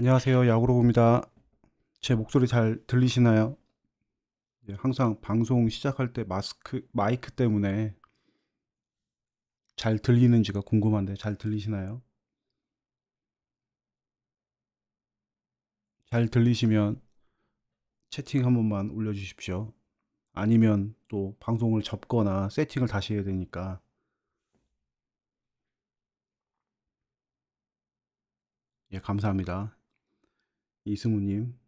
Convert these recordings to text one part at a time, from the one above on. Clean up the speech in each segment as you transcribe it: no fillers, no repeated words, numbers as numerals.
안녕하세요. 야구로봅니다. 제 목소리 잘 들리시나요? 예, 항상 방송 시작할 때 마이크 때문에 잘 들리는지가 궁금한데 잘 들리시나요? 잘 들리시면 채팅 한 번만 올려주십시오. 아니면 또 방송을 접거나 세팅을 다시 해야 되니까. 예, 감사합니다. 이승우님.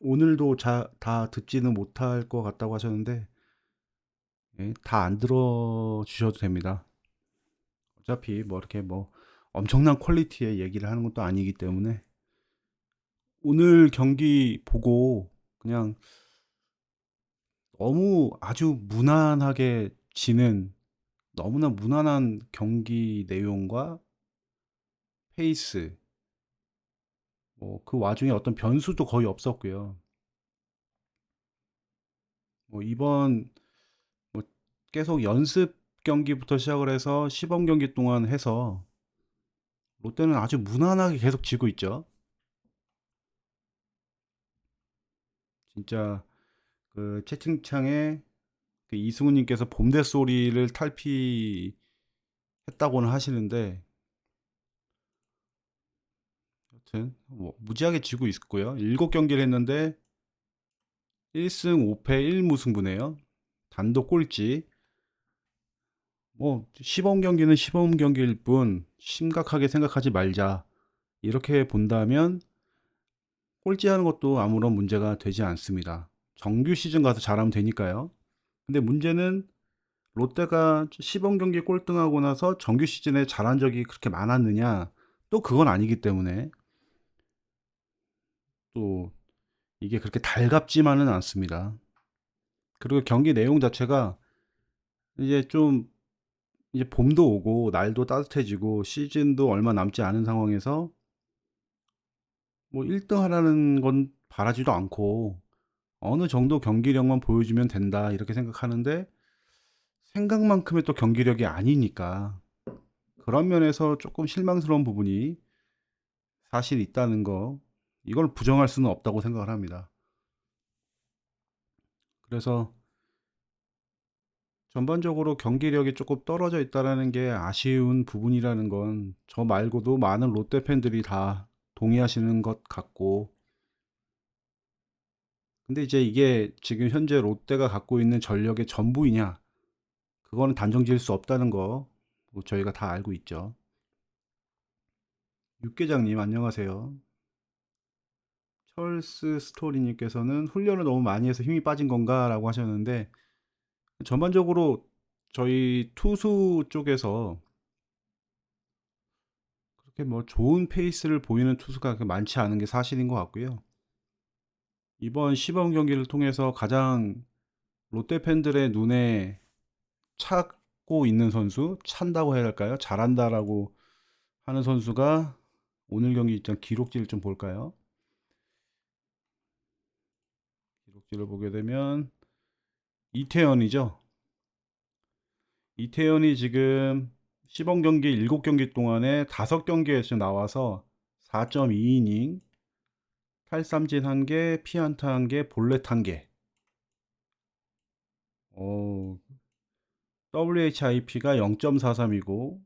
오늘도 다 듣지는 못할 것 같다고 하셨는데, 예, 다 안 들어주셔도 됩니다. 어차피 뭐 이렇게 뭐 엄청난 퀄리티의 얘기를 하는 것도 아니기 때문에 오늘 경기 보고 그냥 너무 아주 무난하게 지는 너무나 무난한 경기 내용과 페이스, 뭐 그 와중에 어떤 변수도 거의 없었고요. 뭐 이번 뭐 계속 연습 경기부터 시작을 해서 시범 경기 동안 해서 롯데는 아주 무난하게 계속 지고 있죠. 진짜 그 채팅창에 그 이승우님께서 봄대 소리를 탈피했다고는 하시는데, 여튼 뭐 무지하게 지고 있고요. 7경기를 했는데 1승 5패 1무승부네요. 단독 꼴찌. 뭐 시범 경기는 시범 경기일 뿐 심각하게 생각하지 말자. 이렇게 본다면 꼴찌하는 것도 아무런 문제가 되지 않습니다. 정규 시즌 가서 잘하면 되니까요. 근데 문제는 롯데가 시범 경기 꼴등하고 나서 정규 시즌에 잘한 적이 그렇게 많았느냐? 또 그건 아니기 때문에 또 이게 그렇게 달갑지만은 않습니다. 그리고 경기 내용 자체가 이제 좀 이제 봄도 오고 날도 따뜻해지고 시즌도 얼마 남지 않은 상황에서 뭐 1등 하라는 건 바라지도 않고 어느 정도 경기력만 보여주면 된다 이렇게 생각하는데 생각만큼의 또 경기력이 아니니까 그런 면에서 조금 실망스러운 부분이 사실 있다는 거, 이걸 부정할 수는 없다고 생각을 합니다. 그래서 전반적으로 경기력이 조금 떨어져 있다라는 게 아쉬운 부분이라는 건 저 말고도 많은 롯데 팬들이 다 동의하시는 것 같고, 근데 이제 이게 지금 현재 롯데가 갖고 있는 전력의 전부이냐? 그거는 단정 지을 수 없다는 거, 뭐 저희가 다 알고 있죠. 육계장님 안녕하세요. 찰스 스토리님께서는 훈련을 너무 많이 해서 힘이 빠진 건가? 라고 하셨는데, 전반적으로 저희 투수 쪽에서 그렇게 뭐 좋은 페이스를 보이는 투수가 그렇게 많지 않은 게 사실인 것 같고요. 이번 시범 경기를 통해서 가장 롯데 팬들의 눈에 차고 있는 선수, 찬다고 해야 할까요? 잘한다라고 하는 선수가 오늘 경기 일단 기록지를 좀 볼까요? 기록지를 보게 되면 이태현이죠. 이태현이 지금 시범 경기 7경기 동안에 5경기에서 나와서 4.2이닝, 탈삼진 1개, 피안타 1개, 볼넷 1개. WHIP가 0.43이고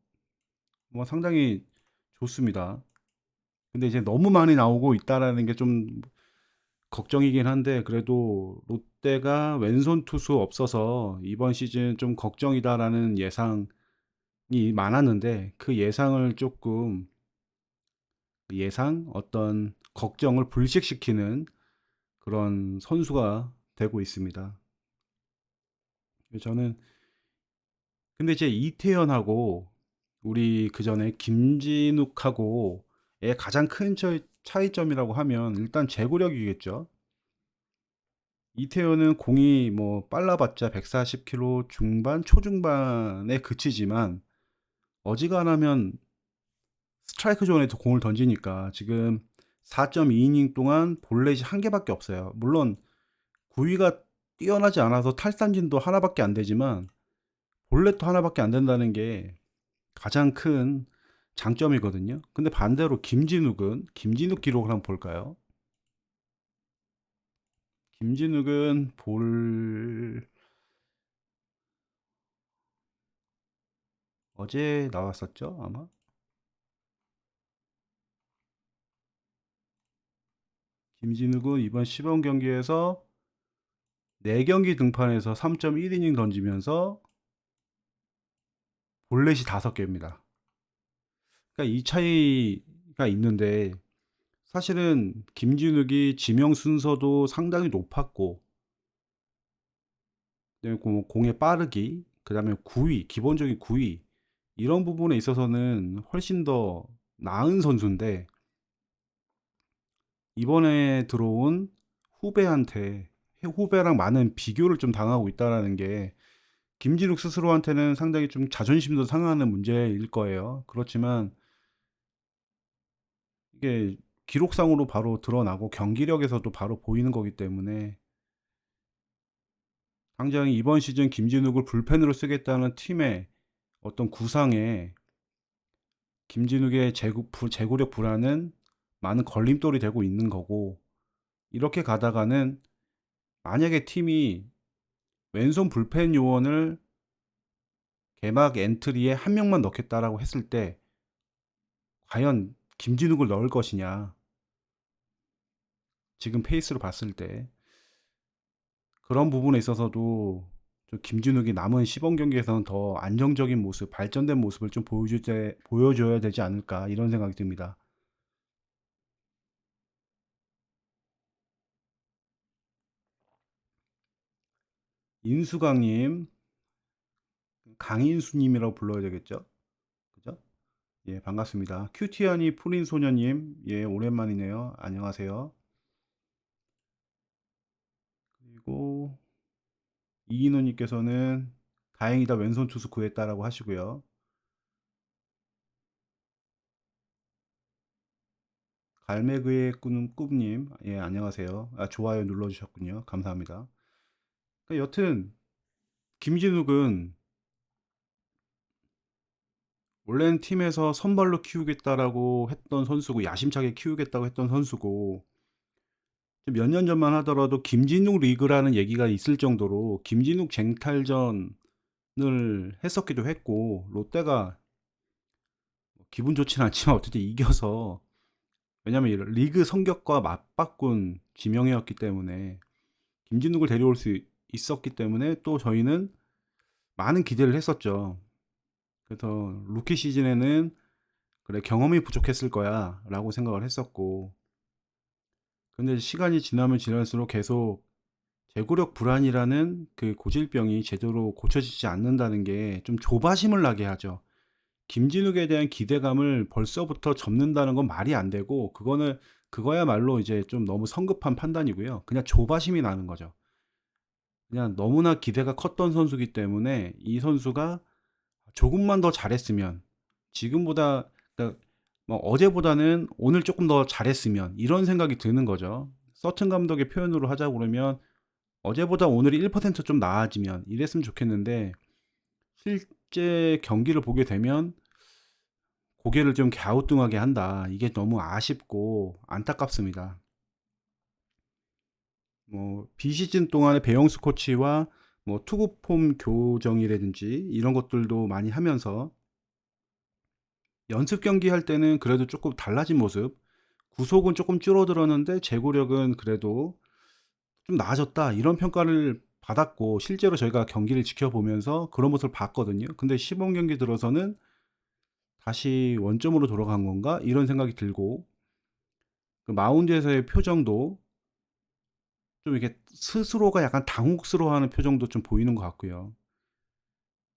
뭐 상당히 좋습니다. 근데 이제 너무 많이 나오고 있다라는 게 좀 걱정이긴 한데 그래도 롯데가 왼손 투수 없어서 이번 시즌 좀 걱정이다라는 예상이 많았는데 그 예상을 조금 어떤 걱정을 불식시키는 그런 선수가 되고 있습니다. 저는 근데 이제 이태현하고 우리 그 전에 김진욱하고의 가장 큰 차이점이라고 하면 일단 제구력이겠죠. 이태현은 공이 뭐 빨라봤자 140km 중반, 초중반에 그치지만 어지간하면 스트라이크 존에서 공을 던지니까 지금 4.2이닝 동안 볼넷이 한 개밖에 없어요. 물론 구위가 뛰어나지 않아서 탈삼진도 하나밖에 안 되지만 볼넷도 하나밖에 안 된다는 게 가장 큰 장점이거든요. 근데 반대로 김진욱 기록을 한번 볼까요? 김진욱은 어제 나왔었죠, 아마? 김진욱은 이번 시범 경기에서 4경기 등판해서 3.1이닝 던지면서 볼넷이 5개입니다. 그러니까 이 차이가 있는데, 사실은 김진욱이 지명 순서도 상당히 높았고, 그다음에 공의 빠르기, 그 다음에 기본적인 구위, 이런 부분에 있어서는 훨씬 더 나은 선수인데, 이번에 들어온 후배한테, 후배랑 많은 비교를 좀 당하고 있다라는 게 김진욱 스스로한테는 상당히 좀 자존심도 상하는 문제일 거예요. 그렇지만 이게 기록상으로 바로 드러나고 경기력에서도 바로 보이는 거기 때문에, 당장 이번 시즌 김진욱을 불펜으로 쓰겠다는 팀의 어떤 구상에 김진욱의 제구력 불안은 많은 걸림돌이 되고 있는 거고, 이렇게 가다가는 만약에 팀이 왼손 불펜 요원을 개막 엔트리에 한 명만 넣겠다라고 했을 때 과연 김진욱을 넣을 것이냐, 지금 페이스로 봤을 때 그런 부분에 있어서도 좀 김진욱이 남은 시범 경기에서는 더 안정적인 모습, 발전된 모습을 좀 보여줘야 되지 않을까, 이런 생각이 듭니다. 인수강님, 강인수님이라고 불러야 되겠죠? 그죠? 예, 반갑습니다. 큐티아니 푸린 소녀님, 예, 오랜만이네요. 안녕하세요. 그리고 이인호님께서는 다행이다 왼손 투수 구했다라고 하시고요. 갈매그의 꿈님, 예, 안녕하세요. 아, 좋아요 눌러주셨군요. 감사합니다. 그러니까 여튼 김진욱은 원래는 팀에서 선발로 키우겠다라고 했던 선수고, 야심차게 키우겠다고 했던 선수고, 몇 년 전만 하더라도 김진욱 리그라는 얘기가 있을 정도로 김진욱 쟁탈전을 했었기도 했고, 롯데가 기분 좋지는 않지만 어쨌든 이겨서, 왜냐면 이 리그 성적과 맞바꾼 지명이었기 때문에 김진욱을 데려올 수 있었기 때문에 또 저희는 많은 기대를 했었죠. 그래서 루키 시즌에는 그래 경험이 부족했을 거야 라고 생각을 했었고, 근데 시간이 지나면 지날수록 계속 제구력 불안이라는 그 고질병이 제대로 고쳐지지 않는다는 게 좀 조바심을 나게 하죠. 김진욱에 대한 기대감을 벌써부터 접는다는 건 말이 안 되고, 그거야말로 이제 좀 너무 성급한 판단이고요. 그냥 조바심이 나는 거죠. 그냥 너무나 기대가 컸던 선수기 때문에 이 선수가 조금만 더 잘했으면, 지금보다, 그러니까 뭐 어제보다는 오늘 조금 더 잘했으면, 이런 생각이 드는 거죠. 서튼 감독의 표현으로 하자고 그러면 어제보다 오늘이 1%좀 나아지면 이랬으면 좋겠는데, 실제 경기를 보게 되면 고개를 좀 갸우뚱하게 한다. 이게 너무 아쉽고 안타깝습니다. 뭐 비시즌 동안에 배영수 코치와 뭐 투구 폼 교정이라든지 이런 것들도 많이 하면서 연습 경기 할 때는 그래도 조금 달라진 모습, 구속은 조금 줄어들었는데 제구력은 그래도 좀 나아졌다, 이런 평가를 받았고, 실제로 저희가 경기를 지켜보면서 그런 모습을 봤거든요. 근데 시범 경기 들어서는 다시 원점으로 돌아간 건가, 이런 생각이 들고, 그 마운드에서의 표정도 좀 이렇게 스스로가 약간 당혹스러워하는 표정도 좀 보이는 것 같고요.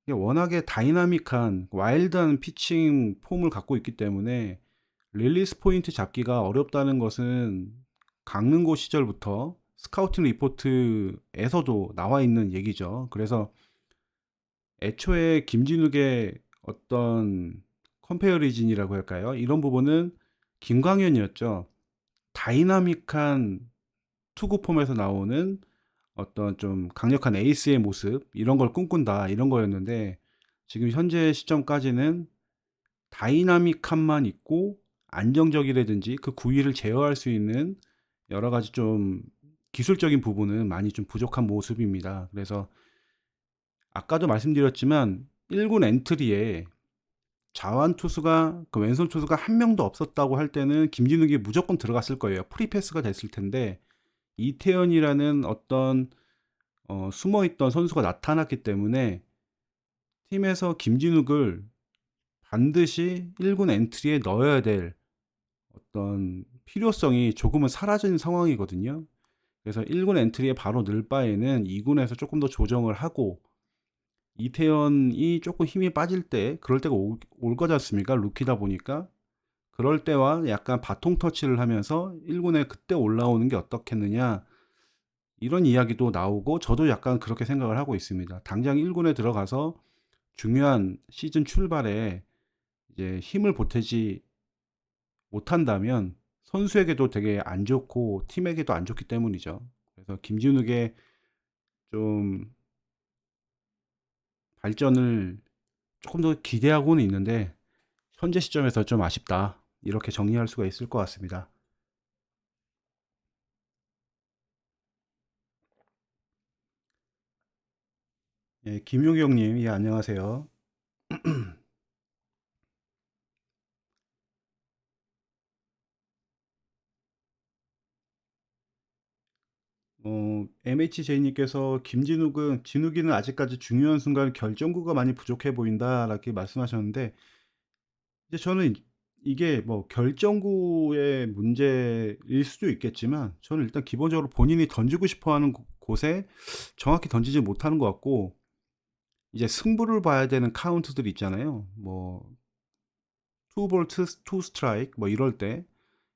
이게 워낙에 다이나믹한 와일드한 피칭 폼을 갖고 있기 때문에 릴리스 포인트 잡기가 어렵다는 것은 강릉고 시절부터 스카우팅 리포트에서도 나와 있는 얘기죠. 그래서 애초에 김진욱의 어떤 컴페어리진이라고 할까요? 이런 부분은 김광현이었죠. 다이나믹한 투구 폼에서 나오는 어떤 좀 강력한 에이스의 모습, 이런 걸 꿈꾼다, 이런 거였는데, 지금 현재 시점까지는 다이나믹함만 있고 안정적이라든지 그 구위를 제어할 수 있는 여러 가지 좀 기술적인 부분은 많이 좀 부족한 모습입니다. 그래서 아까도 말씀드렸지만 1군 엔트리에 좌완 투수가 그 왼손 투수가 한 명도 없었다고 할 때는 김진욱이 무조건 들어갔을 거예요. 프리패스가 됐을 텐데 이태현이라는 어떤 숨어있던 선수가 나타났기 때문에 팀에서 김진욱을 반드시 1군 엔트리에 넣어야 될 어떤 필요성이 조금은 사라진 상황이거든요. 그래서 1군 엔트리에 바로 넣을 바에는 2군에서 조금 더 조정을 하고 이태현이 조금 힘이 빠질 때 그럴 때가 올 거지 않습니까? 루키다 보니까 그럴 때와 약간 바통 터치를 하면서 1군에 그때 올라오는 게 어떻겠느냐 이런 이야기도 나오고 저도 약간 그렇게 생각을 하고 있습니다. 당장 1군에 들어가서 중요한 시즌 출발에 이제 힘을 보태지 못한다면 선수에게도 되게 안 좋고 팀에게도 안 좋기 때문이죠. 그래서 김진욱의 좀 발전을 조금 더 기대하고는 있는데 현재 시점에서 좀 아쉽다. 이렇게 정리할 수가 있을 것 같습니다. 예, 김용기 형님, 예, 안녕하세요. MHJ님께서 진욱이는 아직까지 중요한 순간 결정구가 많이 부족해 보인다. 이렇게 말씀하셨는데, 이제 저는 이게 뭐 결정구의 문제일 수도 있겠지만, 저는 일단 기본적으로 본인이 던지고 싶어 하는 곳에 정확히 던지지 못하는 것 같고, 이제 승부를 봐야 되는 카운트들 있잖아요. 뭐, 투볼 투 스트라이크, 뭐 이럴 때.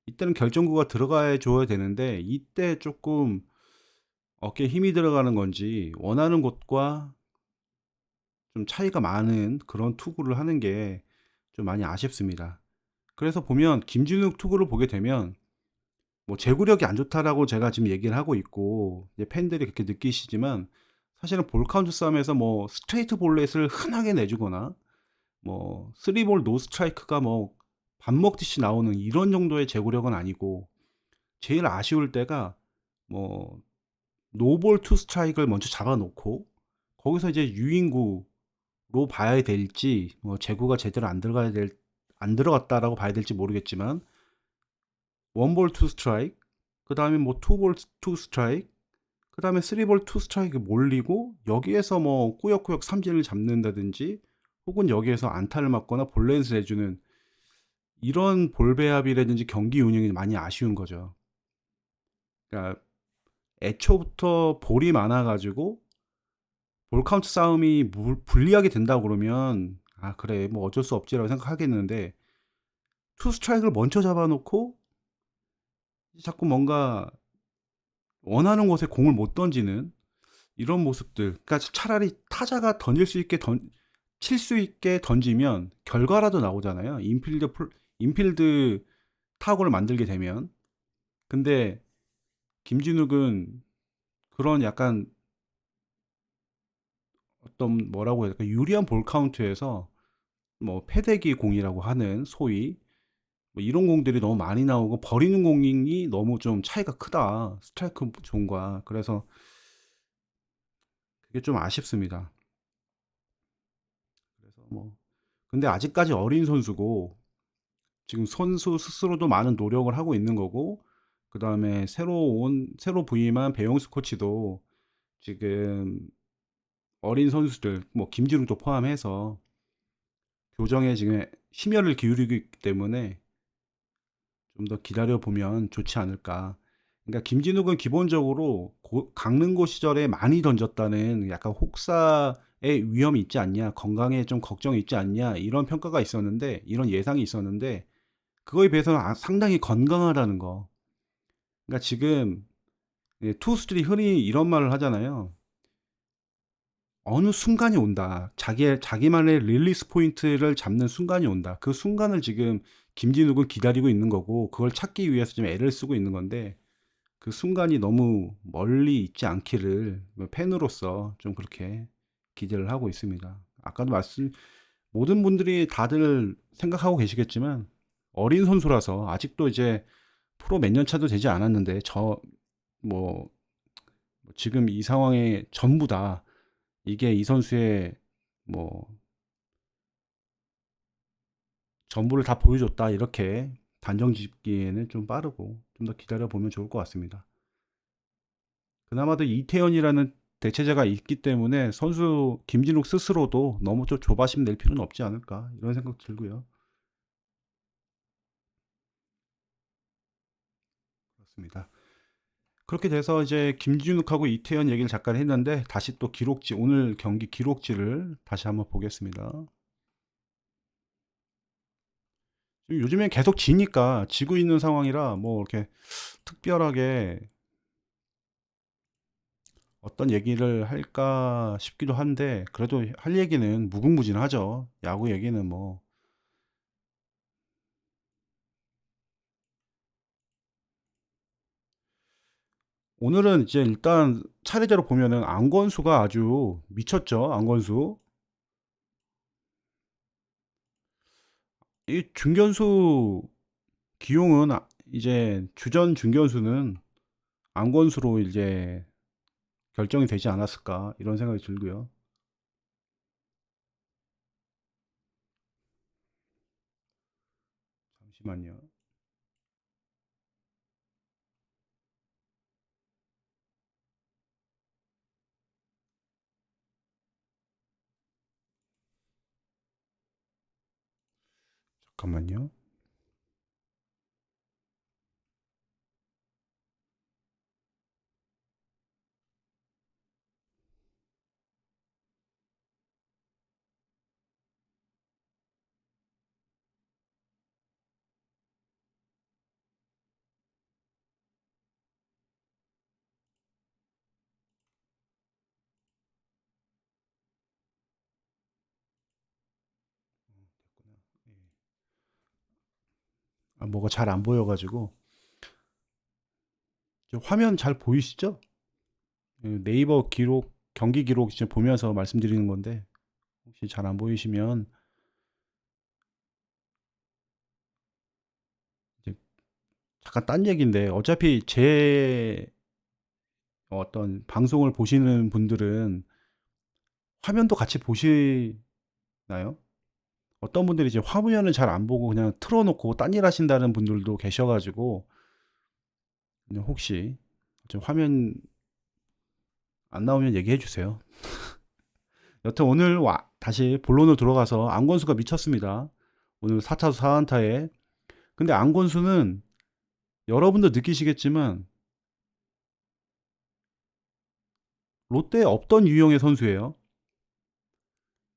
이때는 결정구가 들어가 줘야 되는데, 이때 조금 어깨에 힘이 들어가는 건지 원하는 곳과 좀 차이가 많은 그런 투구를 하는 게 좀 많이 아쉽습니다. 그래서 보면 김진욱 투구를 보게 되면 뭐 제구력이 안 좋다라고 제가 지금 얘기를 하고 있고 이제 팬들이 그렇게 느끼시지만 사실은 볼 카운트 싸움에서 뭐 스트레이트 볼넷을 흔하게 내주거나 뭐 쓰리볼 노 스트라이크가 뭐 밥 먹듯이 나오는 이런 정도의 제구력은 아니고 제일 아쉬울 때가 뭐 노볼 투 스트라이크를 먼저 잡아놓고 거기서 이제 유인구로 봐야 될지 뭐 제구가 제대로 안 들어갔다라고 봐야 될지 모르겠지만 원볼 투 스트라이크 그 다음에 뭐 투볼 투 스트라이크 그 다음에 쓰리볼 투 스트라이크 몰리고 여기에서 뭐 꾸역꾸역 삼진을 잡는다든지 혹은 여기에서 안타를 맞거나 볼넷을 해주는 이런 볼 배합이라든지 경기 운영이 많이 아쉬운 거죠. 그러니까 애초부터 볼이 많아가지고 볼 카운트 싸움이 불리하게 된다고 그러면 아 그래 뭐 어쩔 수 없지라고 생각하겠는데 투 스트라이크를 먼저 잡아놓고 자꾸 뭔가 원하는 곳에 공을 못 던지는 이런 모습들 그러니까 차라리 타자가 칠 수 있게 던지면 결과라도 나오잖아요. 인필드 타구를 만들게 되면 근데 김진욱은 그런 약간 어떤 뭐라고 해야 될까 유리한 볼 카운트에서 뭐 패대기 공이라고 하는 소위 뭐 이런 공들이 너무 많이 나오고 버리는 공이 너무 좀 차이가 크다. 스트라이크 존과. 그래서 그게 좀 아쉽습니다. 그래서 뭐 근데 아직까지 어린 선수고 지금 선수 스스로도 많은 노력을 하고 있는 거고 그다음에 새로 부임한 배용수 코치도 지금 어린 선수들 뭐 김진욱도 포함해서 교정에 지금 심혈을 기울이고 있기 때문에 좀 더 기다려 보면 좋지 않을까. 그러니까 김진욱은 기본적으로 강릉고 시절에 많이 던졌다는 약간 혹사의 위험이 있지 않냐, 건강에 좀 걱정이 있지 않냐 이런 평가가 있었는데 이런 예상이 있었는데 그거에 비해서는 상당히 건강하다는 거. 그러니까 지금 투수들이 흔히 이런 말을 하잖아요. 어느 순간이 온다. 자기만의 릴리스 포인트를 잡는 순간이 온다. 그 순간을 지금 김진욱은 기다리고 있는 거고, 그걸 찾기 위해서 지금 애를 쓰고 있는 건데, 그 순간이 너무 멀리 있지 않기를 팬으로서 좀 그렇게 기대를 하고 있습니다. 아까도 모든 분들이 다들 생각하고 계시겠지만 어린 선수라서 아직도 이제 프로 몇 년 차도 되지 않았는데 뭐 지금 이 상황에 전부 다 이게 이 선수의 뭐 전부를 다 보여줬다 이렇게 단정 짓기에는 좀 빠르고 좀 더 기다려 보면 좋을 것 같습니다. 그나마도 이태현이라는 대체제가 있기 때문에 선수 김진욱 스스로도 너무 좀 조바심 낼 필요는 없지 않을까 이런 생각 들고요. 그렇습니다. 그렇게 돼서 이제 김진욱하고 이태현 얘기를 잠깐 했는데 다시 또 기록지 오늘 경기 기록지를 다시 한번 보겠습니다. 요즘엔 계속 지니까 지고 있는 상황이라 뭐 이렇게 특별하게 어떤 얘기를 할까 싶기도 한데 그래도 할 얘기는 무궁무진하죠. 야구 얘기는 뭐 오늘은 이제 일단 차례대로 보면은 안건수가 아주 미쳤죠. 안건수. 이 중견수 기용은 이제 주전 중견수는 안건수로 이제 결정이 되지 않았을까 이런 생각이 들고요. 잠시만요. 잠깐만요. 예. 뭐가 잘 안 보여가지고 화면 잘 보이시죠? 네이버 기록 경기 기록 이제 보면서 말씀드리는 건데 혹시 잘 안 보이시면 이제 잠깐 딴 얘기인데 어차피 제 어떤 방송을 보시는 분들은 화면도 같이 보시나요? 어떤 분들이 이제 화면을 잘 안 보고 그냥 틀어놓고 딴 일 하신다는 분들도 계셔가지고 그냥 혹시 좀 화면 안 나오면 얘기해 주세요. 여튼 오늘 다시 본론으로 들어가서 안건수가 미쳤습니다. 오늘 4타수 4안타에. 근데 안건수는 여러분도 느끼시겠지만 롯데에 없던 유형의 선수예요.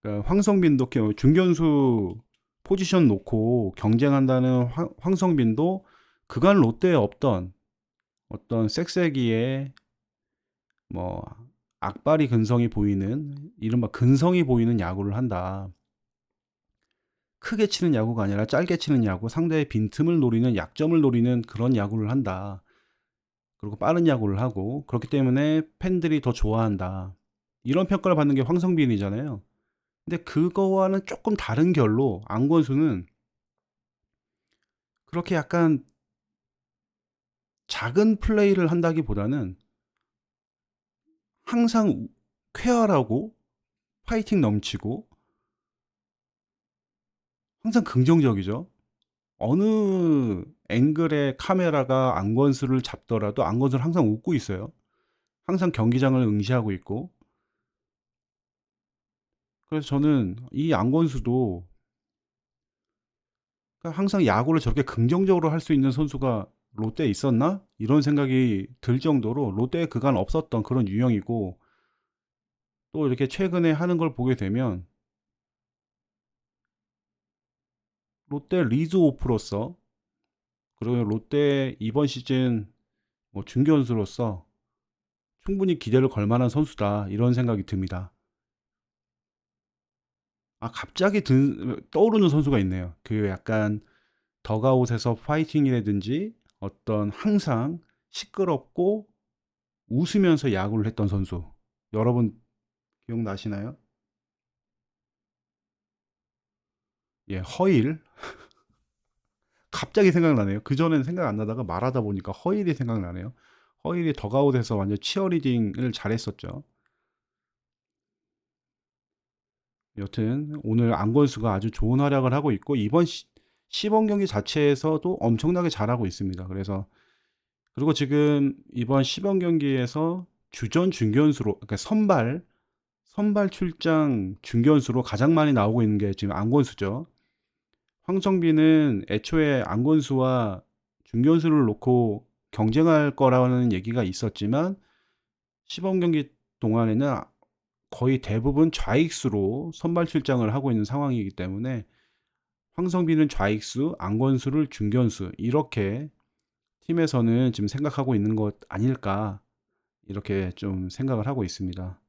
그러니까 황성빈도 중견수 포지션 놓고 경쟁한다는 황성빈도 그간 롯데에 없던 어떤 쌕쌕이의 뭐 악바리 근성이 보이는 이른바 근성이 보이는 야구를 한다. 크게 치는 야구가 아니라 짧게 치는 야구, 상대의 빈틈을 노리는 약점을 노리는 그런 야구를 한다. 그리고 빠른 야구를 하고 그렇기 때문에 팬들이 더 좋아한다. 이런 평가를 받는 게 황성빈이잖아요. 근데 그거와는 조금 다른 결로 안건수는 그렇게 약간 작은 플레이를 한다기보다는 항상 쾌활하고 파이팅 넘치고 항상 긍정적이죠. 어느 앵글의 카메라가 안건수를 잡더라도 안건수는 항상 웃고 있어요. 항상 경기장을 응시하고 있고. 그래서 저는 이 안건수도 항상 야구를 저렇게 긍정적으로 할 수 있는 선수가 롯데에 있었나? 이런 생각이 들 정도로 롯데에 그간 없었던 그런 유형이고 또 이렇게 최근에 하는 걸 보게 되면 롯데 리즈 오프로서 그리고 롯데 이번 시즌 뭐 중견수로서 충분히 기대를 걸 만한 선수다 이런 생각이 듭니다. 갑자기 떠오르는 선수가 있네요. 그 약간 더가웃에서 파이팅이라든지 어떤 항상 시끄럽고 웃으면서 야구를 했던 선수. 여러분 기억나시나요? 예, 허일. 갑자기 생각나네요. 그전엔 생각 안 나다가 말하다 보니까 허일이 생각나네요. 허일이 덕아웃에서 완전 치어리딩을 잘했었죠. 여튼 오늘 안건수가 아주 좋은 활약을 하고 있고 이번 시범 경기 자체에서도 엄청나게 잘하고 있습니다. 그래서 그리고 지금 이번 시범 경기에서 주전 중견수로 그러니까 선발 출장 중견수로 가장 많이 나오고 있는 게 지금 안건수죠. 황성빈은 애초에 안건수와 중견수를 놓고 경쟁할 거라는 얘기가 있었지만 시범 경기 동안에는 거의 대부분 좌익수로 선발 출장을 하고 있는 상황이기 때문에 황성빈은 좌익수, 안건수를 중견수 이렇게 팀에서는 지금 생각하고 있는 것 아닐까 이렇게 좀 생각을 하고 있습니다.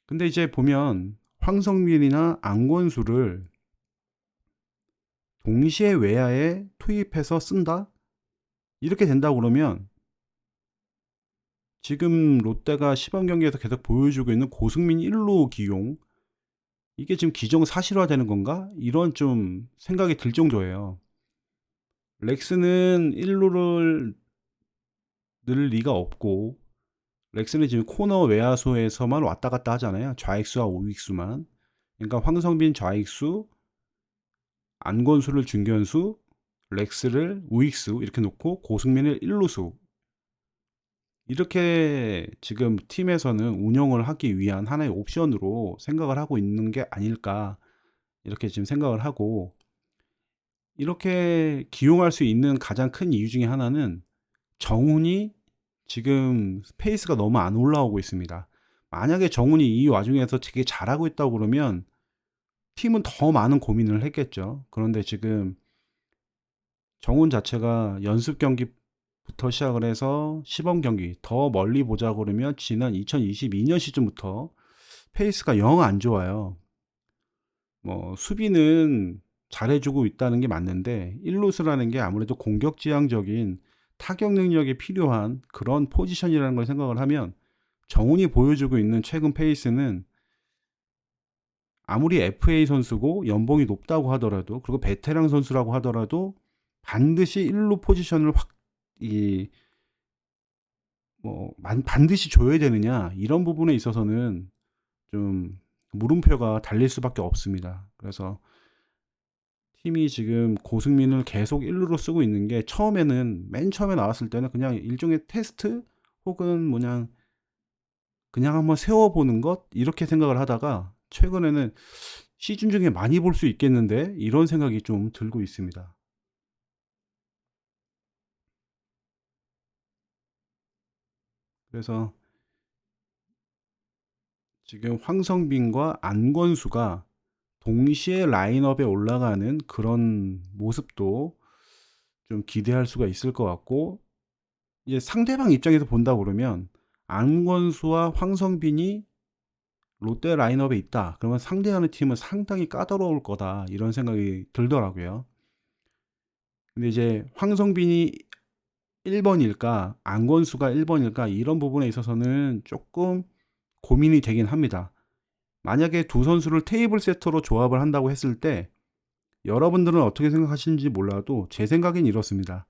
근데 이제 보면 황성빈이나 안건수를 동시에 외야에 투입해서 쓴다? 이렇게 된다 그러면 지금 롯데가 시범 경기에서 계속 보여주고 있는 고승민 1루 기용 이게 지금 기정사실화되는 건가? 이런 좀 생각이 들 정도예요. 렉스는 1루를 늘 리가 없고 렉스는 지금 코너 외야수에서만 왔다 갔다 하잖아요. 좌익수와 우익수만. 그러니까 황성빈 좌익수, 안건수를 중견수, 렉스를 우익수 이렇게 놓고 고승민을 1루수 이렇게 지금 팀에서는 운영을 하기 위한 하나의 옵션으로 생각을 하고 있는 게 아닐까 이렇게 지금 생각을 하고 이렇게 기용할 수 있는 가장 큰 이유 중에 하나는 정훈이 지금 페이스가 너무 안 올라오고 있습니다. 만약에 정훈이 이 와중에서 되게 잘하고 있다고 그러면 팀은 더 많은 고민을 했겠죠. 그런데 지금 정훈 자체가 연습 경기부터 시작을 해서 시범 경기 더 멀리 보자 그러면 지난 2022년 시즌부터 페이스가 영 안 좋아요. 뭐 수비는 잘해주고 있다는 게 맞는데 1루수라는 게 아무래도 공격지향적인 타격 능력이 필요한 그런 포지션이라는 걸 생각을 하면 정훈이 보여주고 있는 최근 페이스는 아무리 FA 선수고 연봉이 높다고 하더라도 그리고 베테랑 선수라고 하더라도 반드시 1루 포지션을 반드시 줘야 되느냐 이런 부분에 있어서는 좀 물음표가 달릴 수밖에 없습니다. 그래서 팀이 지금 고승민을 계속 1루로 쓰고 있는 게 맨 처음에 나왔을 때는 그냥 일종의 테스트 혹은 그냥 한번 세워보는 것 이렇게 생각을 하다가 최근에는 시즌 중에 많이 볼 수 있겠는데 이런 생각이 좀 들고 있습니다. 그래서 지금 황성빈과 안건수가 동시에 라인업에 올라가는 그런 모습도 좀 기대할 수가 있을 것 같고 이제 상대방 입장에서 본다 그러면 안건수와 황성빈이 롯데 라인업에 있다. 그러면 상대하는 팀은 상당히 까다로울 거다. 이런 생각이 들더라고요. 근데 이제 황성빈이 1번일까, 안건수가 1번일까, 이런 부분에 있어서는 조금 고민이 되긴 합니다. 만약에 두 선수를 테이블 세터로 조합을 한다고 했을 때, 여러분들은 어떻게 생각하시는지 몰라도 제 생각엔 이렇습니다.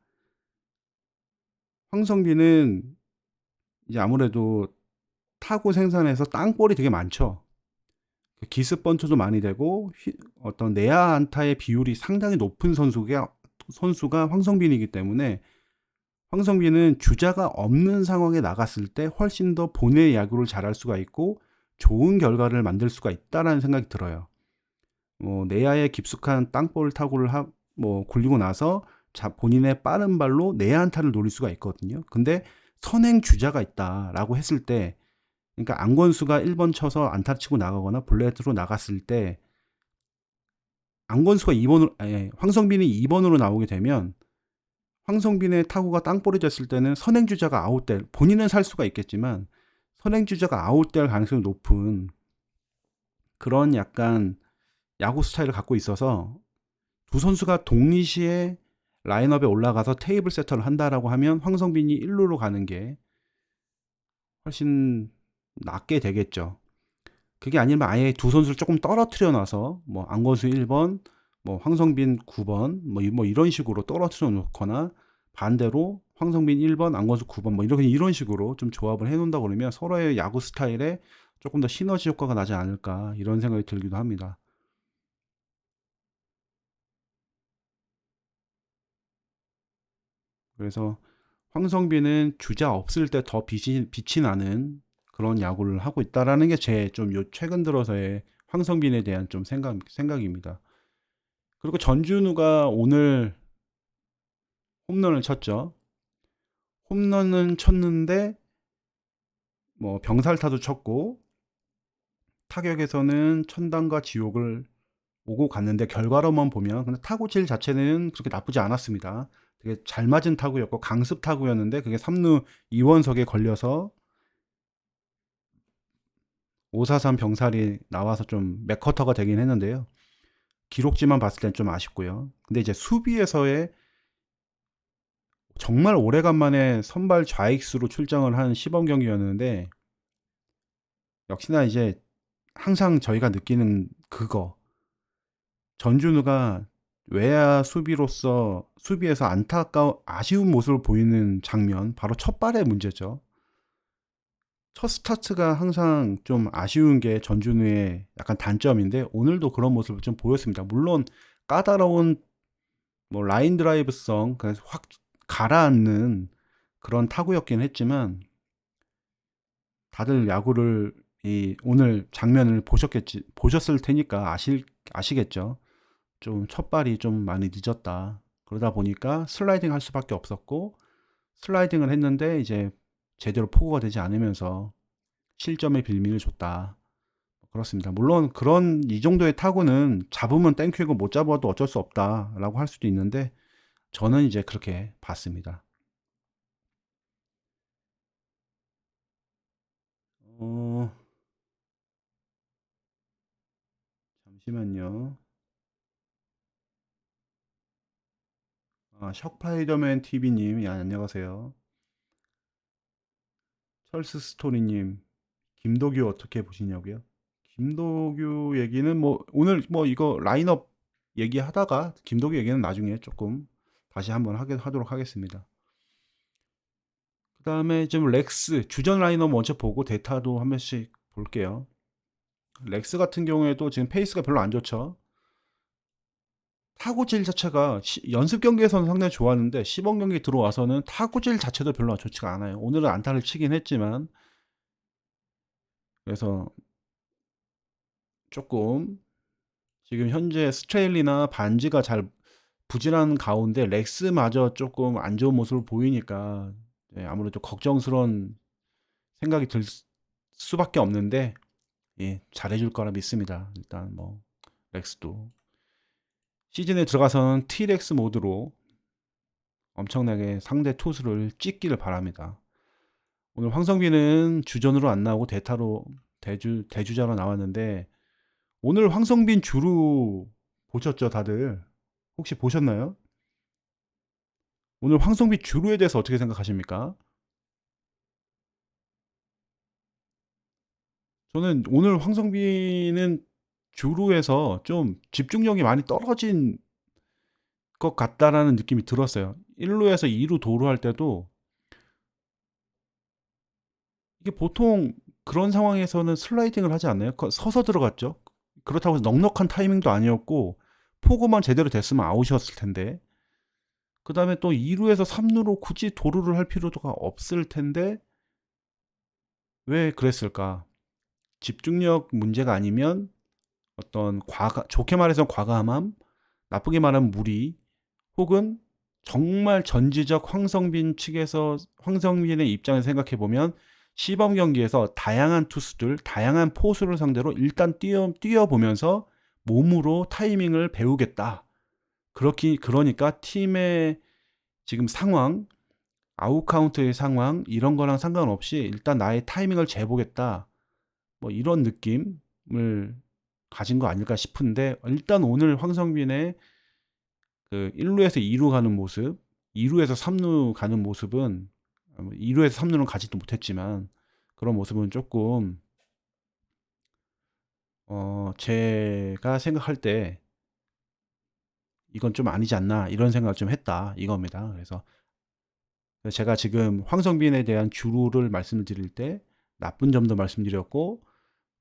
황성빈은 이제 아무래도 타구 생산해서 땅볼이 되게 많죠. 기습 번트도 많이 되고 어떤 내야 안타의 비율이 상당히 높은 선수가 황성빈이기 때문에 황성빈은 주자가 없는 상황에 나갔을 때 훨씬 더 본의 야구를 잘할 수가 있고 좋은 결과를 만들 수가 있다라는 생각이 들어요. 내야에 깊숙한 땅볼 타구를 굴리고 나서 본인의 빠른 발로 내야 안타를 노릴 수가 있거든요. 근데 선행 주자가 있다라고 했을 때 그러니까 안건수가 1번 쳐서 안타 치고 나가거나 볼넷으로 나갔을 때 황성빈이 2번으로 나오게 되면 황성빈의 타구가 땅볼이 됐을 때는 선행주자가 아웃될 본인은 살 수가 있겠지만 선행주자가 아웃될 가능성이 높은 그런 약간 야구 스타일을 갖고 있어서 두 선수가 동시에 라인업에 올라가서 테이블 세터를 한다라고 하면 황성빈이 1루로 가는 게 훨씬 낫게 되겠죠. 그게 아니면 아예 두 선수를 조금 떨어뜨려 놔서 뭐 안건수 1번, 뭐 황성빈 9번, 뭐 이런 식으로 떨어뜨려 놓거나 반대로 황성빈 1번, 안건수 9번 뭐 이런 식으로 좀 조합을 해 놓는다 그러면 서로의 야구 스타일에 조금 더 시너지 효과가 나지 않을까 이런 생각이 들기도 합니다. 그래서 황성빈은 주자 없을 때 더 빛이 나는 그런 야구를 하고 있다라는 게 제 좀 요 최근 들어서의 황성빈에 대한 좀 생각입니다. 그리고 전준우가 오늘 홈런을 쳤죠. 홈런은 쳤는데 뭐 병살타도 쳤고 타격에서는 천당과 지옥을 오고 갔는데 결과로만 보면 근데 타구질 자체는 그렇게 나쁘지 않았습니다. 되게 잘 맞은 타구였고 강습 타구였는데 그게 3루 이원석에 걸려서 543 병살이 나와서 좀 맥커터가 되긴 했는데요. 기록지만 봤을 땐 좀 아쉽고요. 근데 이제 수비에서의 정말 오래간만에 선발 좌익수로 출장을 한 시범 경기였는데 역시나 이제 항상 저희가 느끼는 그거 전준우가 외야 수비로서 수비에서 안타까운 아쉬운 모습을 보이는 장면 바로 첫 발의 문제죠. 첫 스타트가 항상 좀 아쉬운 게 전준우의 약간 단점인데 오늘도 그런 모습을 좀 보였습니다. 물론 까다로운 뭐 라인 드라이브성 그래서 확 가라앉는 그런 타구였긴 했지만 다들 야구를 이 오늘 장면을 보셨을 테니까 아시겠죠. 좀 첫발이 좀 많이 늦었다. 그러다 보니까 슬라이딩 할 수밖에 없었고 슬라이딩을 했는데 이제 제대로 포구가 되지 않으면서 실점의 빌미를 줬다. 그렇습니다. 물론 그런 이 정도의 타구는 잡으면 땡큐고 못 잡아도 어쩔 수 없다라고 할 수도 있는데 저는 이제 그렇게 봤습니다. 어, 잠시만요. 아, 샥파이더맨 TV님, 야, 안녕하세요. 찰스 스토리님, 김도규 어떻게 보시냐고요? 김도규 얘기는 뭐 오늘 뭐 이거 라인업 얘기하다가 김도규 얘기는 나중에 조금 다시 한번 하도록 하겠습니다. 그 다음에 좀 렉스 주전 라인업 먼저 보고 데이터도 한 번씩 볼게요. 렉스 같은 경우에도 지금 페이스가 별로 안 좋죠. 타구질 자체가 연습 경기에서는 상당히 좋았는데 시범 경기 들어와서는 타구질 자체도 별로 좋지가 않아요. 오늘은 안타를 치긴 했지만 그래서 조금 지금 현재 스트레일리나 반지가 잘 부진한 가운데 렉스마저 조금 안 좋은 모습을 보이니까 아무래도 걱정스러운 생각이 들 수밖에 없는데 잘해줄 거라 믿습니다. 일단 뭐 렉스도 시즌에 들어가서는 T렉스 모드로 엄청나게 상대 투수를 찢기를 바랍니다. 오늘 황성빈은 주전으로 안 나오고 대타로 대주자로 나왔는데 오늘 황성빈 주루 보셨죠, 다들? 혹시 보셨나요? 오늘 황성빈 주루에 대해서 어떻게 생각하십니까? 저는 오늘 황성빈은 주루에서 좀 집중력이 많이 떨어진 것 같다라는 느낌이 들었어요. 1루에서 2루 도루할 때도 이게 보통 그런 상황에서는 슬라이딩을 하지 않나요? 서서 들어갔죠. 그렇다고 해서 넉넉한 타이밍도 아니었고 포구만 제대로 됐으면 아웃이었을 텐데 그 다음에 또 2루에서 3루로 굳이 도루를 할 필요가 없을 텐데 왜 그랬을까? 집중력 문제가 아니면 어떤 좋게 말해서 과감함, 나쁘게 말하면 무리, 혹은 정말 전지적 황성빈 측에서 황성빈의 입장에서 생각해 보면 시범 경기에서 다양한 투수들, 다양한 포수를 상대로 일단 뛰어보면서 몸으로 타이밍을 배우겠다. 그러니까 팀의 지금 상황, 아웃 카운트의 상황 이런 거랑 상관없이 일단 나의 타이밍을 재보겠다. 뭐 이런 느낌을 가진 거 아닐까 싶은데 일단 오늘 황성빈의 그 1루에서 2루 가는 모습, 2루에서 3루 가는 모습은 2루에서 3루는 가지도 못했지만 그런 모습은 조금 제가 생각할 때 '이건 좀 아니지 않나.' 이런 생각을 좀 했다 이겁니다. 그래서 제가 지금 황성빈에 대한 주루를 말씀을 드릴 때 나쁜 점도 말씀드렸고,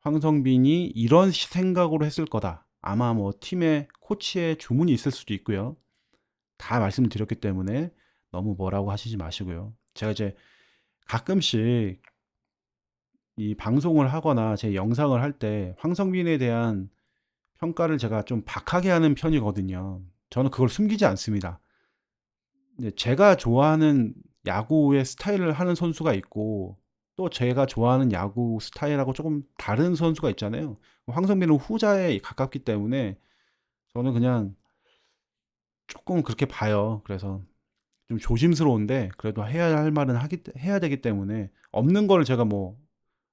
황성빈이 이런 생각으로 했을 거다. 아마 뭐 팀의 코치의 주문이 있을 수도 있고요. 다 말씀을 드렸기 때문에 너무 뭐라고 하시지 마시고요. 제가 이제 가끔씩 이 방송을 하거나 제 영상을 할 때 황성빈에 대한 평가를 제가 좀 박하게 하는 편이거든요. 저는 그걸 숨기지 않습니다. 이제 제가 좋아하는 야구의 스타일을 하는 선수가 있고, 또 제가 좋아하는 야구 스타일하고 조금 다른 선수가 있잖아요. 황성빈은 후자에 가깝기 때문에 저는 그냥 조금 그렇게 봐요. 그래서 좀 조심스러운데 그래도 해야 할 말은 해야 되기 때문에, 없는 걸 제가 뭐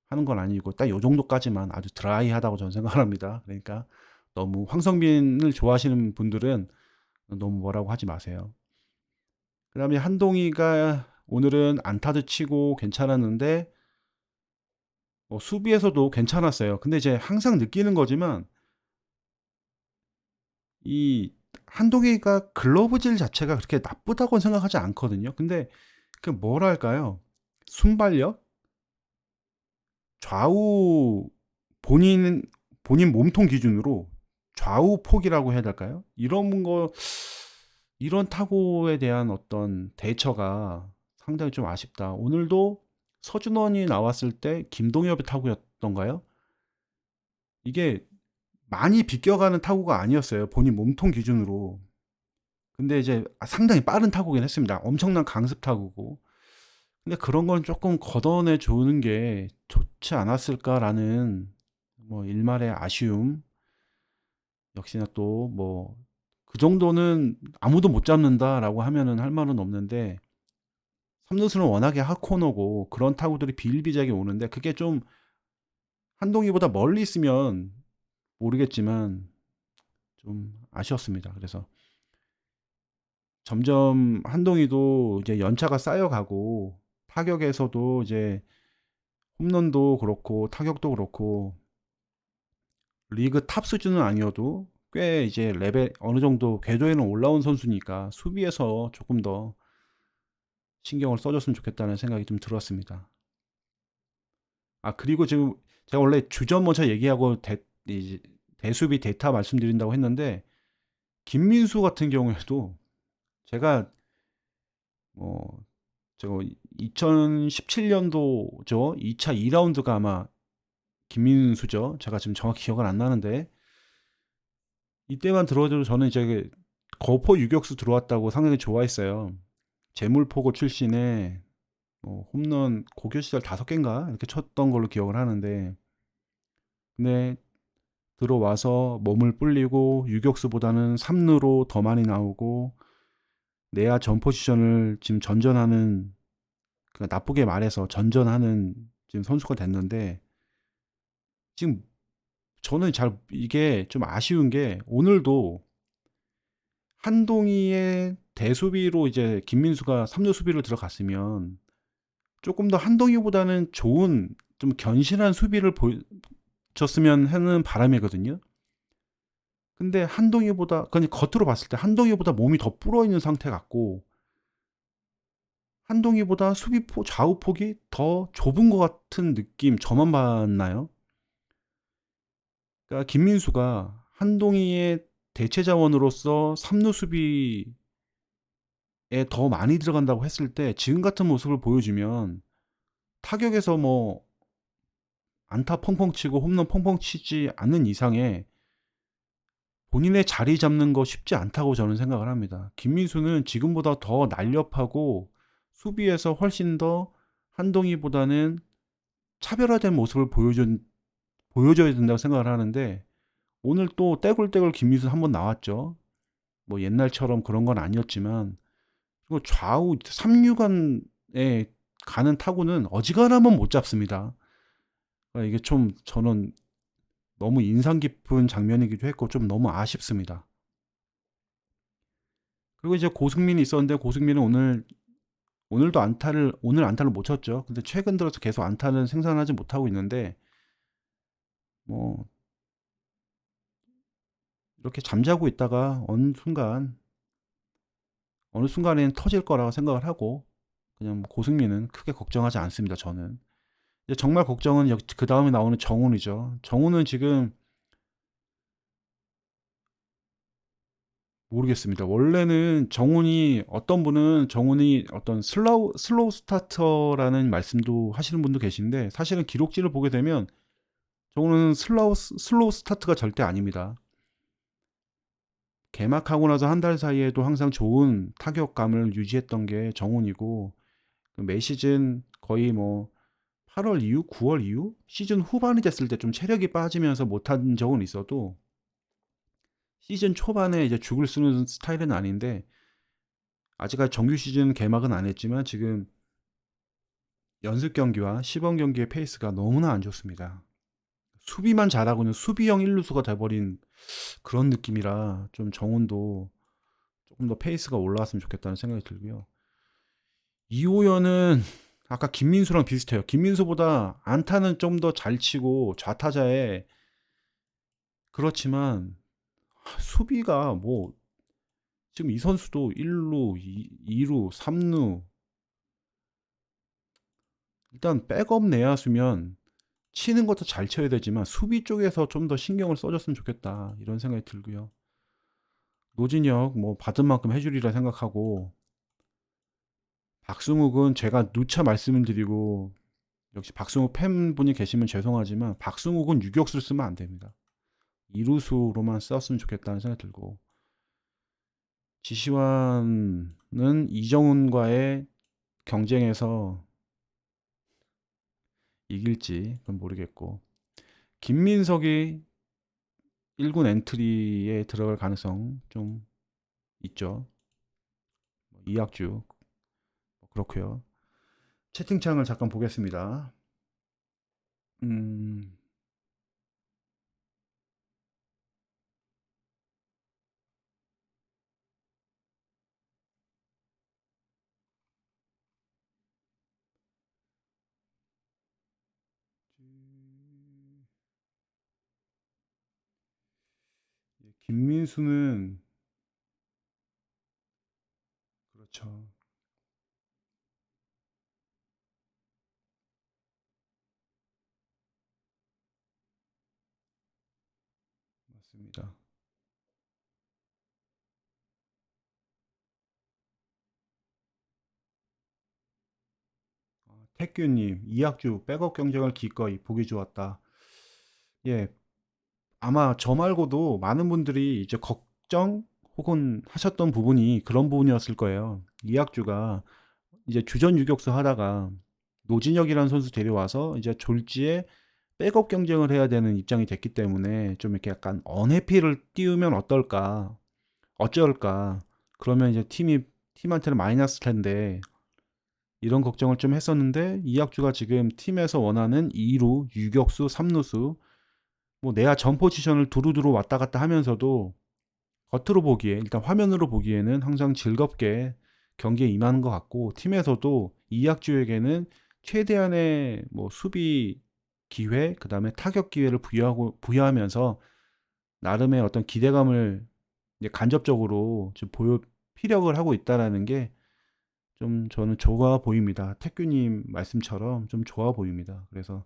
하는 건 아니고 딱 요 정도까지만 아주 드라이하다고 저는 생각합니다. 그러니까 너무 황성빈을 좋아하시는 분들은 너무 뭐라고 하지 마세요. 그다음에 한동희가 오늘은 안타도 치고 괜찮았는데 수비에서도 괜찮았어요. 근데 이제 항상 느끼는 거지만 이 한동희가 글러브질 자체가 그렇게 나쁘다고 생각하지 않거든요. 근데 그 뭐랄까요? 순발력? 좌우, 본인 몸통 기준으로 좌우 폭이라고 해야 될까요? 이런 타구에 대한 어떤 대처가 상당히 좀 아쉽다. 오늘도 서준원이 나왔을 때 김동엽의 타구였던가요? 이게 많이 비껴가는 타구가 아니었어요. 본인 몸통 기준으로. 근데 이제 상당히 빠른 타구긴 했습니다. 엄청난 강습 타구고. 근데 그런 건 조금 걷어내 주는 게 좋지 않았을까라는 뭐 일말의 아쉬움. 역시나 또 뭐 그 정도는 아무도 못 잡는다라고 하면은 할 말은 없는데, 삼루수는 워낙에 핫코너고 그런 타구들이 비일비재하게 오는데 그게 좀 한동희보다 멀리 있으면 모르겠지만 좀 아쉬웠습니다. 그래서 점점 한동희도 이제 연차가 쌓여가고, 타격에서도 이제 홈런도 그렇고 타격도 그렇고 리그 탑 수준은 아니어도 꽤 이제 레벨 어느 정도 궤도에는 올라온 선수니까 수비에서 조금 더 신경을 써줬으면 좋겠다는 생각이 좀 들었습니다. 아, 그리고 지금 제가 원래 주전 먼저 얘기하고 이제 대수비 대타 말씀드린다고 했는데, 김민수 같은 경우에도 제가 뭐 제가 2017년도죠. 2차 2라운드가 아마 김민수죠. 제가 지금 정확히 기억은 안 나는데 이때만 들어도 저는 이제 거포 유격수 들어왔다고 상당히 좋아했어요. 재물포고 출신에 홈런 고교 시절 5개인가 이렇게 쳤던 걸로 기억을 하는데, 근데 들어와서 몸을 불리고 유격수보다는 3루로 더 많이 나오고 내야 전 포지션을 지금 전전하는, 그러니까 나쁘게 말해서 전전하는 지금 선수가 됐는데, 지금 저는 잘 이게 좀 아쉬운 게 오늘도 한동희의 대수비로 이제 김민수가 3루 수비로 들어갔으면 조금 더 한동희보다는 좋은 좀 견실한 수비를 보여줬으면 하는 바람이거든요. 근데 한동희보다, 그냥 겉으로 봤을 때 한동희보다 몸이 더 불어있는 상태 같고, 한동희보다 좌우폭이 더 좁은 것 같은 느낌, 저만 봤나요? 그러니까 김민수가 한동희의 대체 자원으로서 3루 수비에 더 많이 들어간다고 했을 때 지금 같은 모습을 보여주면 타격에서 뭐 안타 펑펑 치고 홈런 펑펑 치지 않는 이상에 본인의 자리 잡는 거 쉽지 않다고 저는 생각을 합니다. 김민수는 지금보다 더 날렵하고 수비에서 훨씬 더 한동희보다는 차별화된 모습을 보여줘야 된다고 생각을 하는데, 오늘 또 떼굴떼굴 김민수 한번 나왔죠. 뭐 옛날처럼 그런 건 아니었지만, 그리고 좌우 3루간에 가는 타구는 어지간하면 못 잡습니다. 그러니까 이게 좀 저는 너무 인상 깊은 장면이기도 했고 좀 너무 아쉽습니다. 그리고 이제 고승민이 있었는데, 고승민은 오늘 안타를 못 쳤죠. 근데 최근 들어서 계속 안타는 생산하지 못하고 있는데, 뭐 이렇게 잠자고 있다가 어느 순간에는 터질 거라고 생각을 하고 그냥 뭐 고승민은 크게 걱정하지 않습니다. 저는. 이제 정말 걱정은 그 다음에 나오는 정훈이죠. 정훈은 지금 모르겠습니다. 원래는 어떤 분은 정훈이 어떤 슬로우 스타터라는 말씀도 하시는 분도 계신데, 사실은 기록지를 보게 되면 정훈은 슬로우 스타트가 절대 아닙니다. 개막하고 나서 한 달 사이에도 항상 좋은 타격감을 유지했던 게 정훈이고, 매 시즌 거의 뭐 8월 이후, 9월 이후 시즌 후반이 됐을 때 좀 체력이 빠지면서 못한 적은 있어도 시즌 초반에 이제 죽을 쓰는 스타일은 아닌데, 아직까지 정규 시즌 개막은 안 했지만 지금 연습 경기와 시범 경기의 페이스가 너무나 안 좋습니다. 수비만 잘하고는 수비형 1루수가 돼버린 그런 느낌이라 좀 정훈도 조금 더 페이스가 올라왔으면 좋겠다는 생각이 들고요. 이호연은 아까 김민수랑 비슷해요. 김민수보다 안타는 좀 더 잘 치고 좌타자에, 그렇지만 수비가 뭐 지금 이 선수도 1루, 2루, 3루, 일단 백업 내야수면 치는 것도 잘 쳐야 되지만 수비 쪽에서 좀 더 신경을 써줬으면 좋겠다 이런 생각이 들고요. 노진혁 뭐 받은 만큼 해주리라 생각하고, 박승욱은 제가 누차 말씀을 드리고, 역시 박승욱 팬분이 계시면 죄송하지만 박승욱은 유격수를 쓰면 안 됩니다. 이루수로만 썼으면 좋겠다는 생각이 들고, 지시환은 이정훈과의 경쟁에서 이길지 그건 모르겠고, 김민석이 1군 엔트리에 들어갈 가능성 좀 있죠. 이학주 그렇고요. 채팅창을 잠깐 보겠습니다. 음, 김민수는 그렇죠. 맞습니다. 태규님, 이학주 백업 경쟁을 기꺼이 보기 좋았다. 예, 아마 저 말고도 많은 분들이 이제 걱정 혹은 하셨던 부분이 그런 부분이었을 거예요. 이학주가 이제 주전 유격수 하다가 노진혁이라는 선수 데려와서 이제 졸지에 백업 경쟁을 해야 되는 입장이 됐기 때문에 좀 이렇게 약간 언해피를 띄우면 어쩔까. 그러면 이제 팀한테는 마이너스 텐데, 이런 걱정을 좀 했었는데, 이학주가 지금 팀에서 원하는 2루, 유격수, 3루수, 뭐 내야 전 포지션을 두루두루 왔다 갔다 하면서도 겉으로 보기에, 일단 화면으로 보기에는 항상 즐겁게 경기에 임하는 것 같고, 팀에서도 이학주에게는 최대한의 뭐 수비 기회, 그 다음에 타격 기회를 부여하면서 나름의 어떤 기대감을 이제 간접적으로 좀 피력을 하고 있다라는 게 좀 저는 좋아 보입니다. 태규님 말씀처럼 좀 좋아 보입니다. 그래서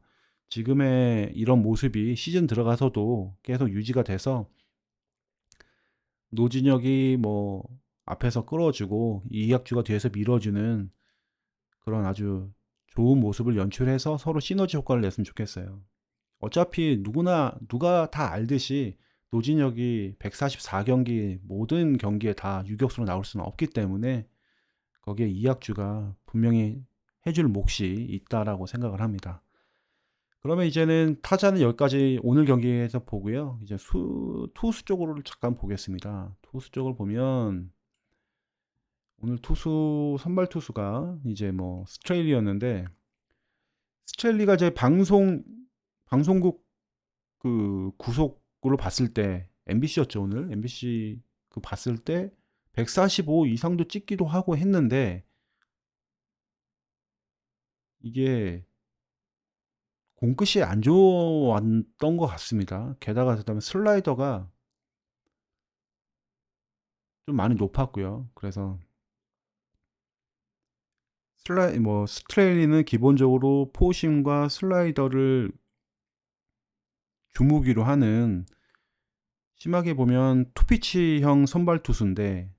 지금의 이런 모습이 시즌 들어가서도 계속 유지가 돼서 노진혁이 뭐 앞에서 끌어주고 이학주가 뒤에서 밀어주는 그런 아주 좋은 모습을 연출해서 서로 시너지 효과를 냈으면 좋겠어요. 어차피 누가 다 알듯이 노진혁이 144경기 모든 경기에 다 유격수로 나올 수는 없기 때문에 거기에 이학주가 분명히 해줄 몫이 있다라고 생각을 합니다. 그러면 이제는 타자는 여기까지 오늘 경기에서 보고요. 이제 투수 쪽으로 잠깐 보겠습니다. 투수 쪽을 보면 오늘 선발 투수가 이제 뭐 스트레일리였는데, 스트레일리가 이제 방송국 그 구속으로 봤을 때 MBC였죠 오늘. MBC 그 봤을 때 145 이상도 찍기도 하고 했는데, 이게 공끝이 안 좋았던 것 같습니다. 게다가 그다음에 슬라이더가 좀 많이 높았고요. 그래서 스트레일리는 기본적으로 포심과 슬라이더를 주무기로 하는, 심하게 보면 투피치형 선발 투수인데,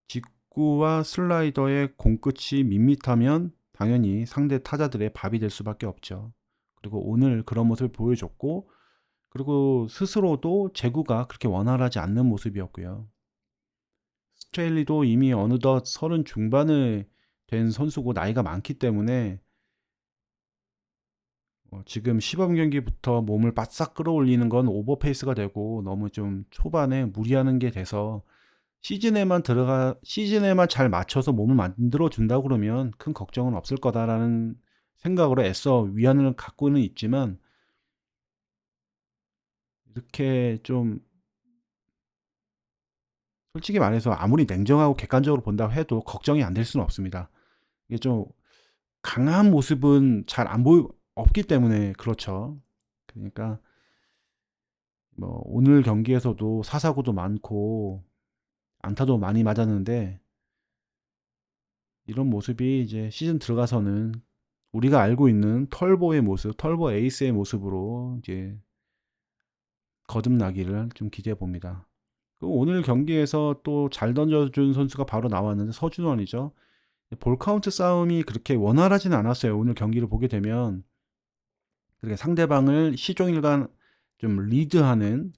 직구와 슬라이더의 공끝이 밋밋하면 당연히 상대 타자들의 밥이 될 수밖에 없죠. 그리고 오늘 그런 모습을 보여줬고, 그리고 스스로도 제구가 그렇게 원활하지 않는 모습이었고요. 스트레일리도 이미 어느덧 30 중반을 된 선수고 나이가 많기 때문에 지금 시범 경기부터 몸을 바싹 끌어올리는 건 오버페이스가 되고 너무 좀 초반에 무리하는 게 돼서, 시즌에만 잘 맞춰서 몸을 만들어 준다고 그러면 큰 걱정은 없을 거다라는 생각으로 애써 위안을 갖고는 있지만, 이렇게 좀 솔직히 말해서 아무리 냉정하고 객관적으로 본다고 해도 걱정이 안 될 수는 없습니다. 이게 좀 강한 모습은 잘 안 보이 없기 때문에 그렇죠. 그러니까 뭐 오늘 경기에서도 사사구도 많고 안타도 많이 맞았는데, 이런 모습이 이제 시즌 들어가서는 우리가 알고 있는 털보의 모습, 털보 에이스의 모습으로 이제 거듭나기를 좀 기대해 봅니다. 오늘 경기에서 또 잘 던져준 선수가 바로 나왔는데 서준원이죠. 볼 카운트 싸움이 그렇게 원활하진 않았어요. 오늘 경기를 보게 되면 그렇게 상대방을 시종일관 좀 리드하는,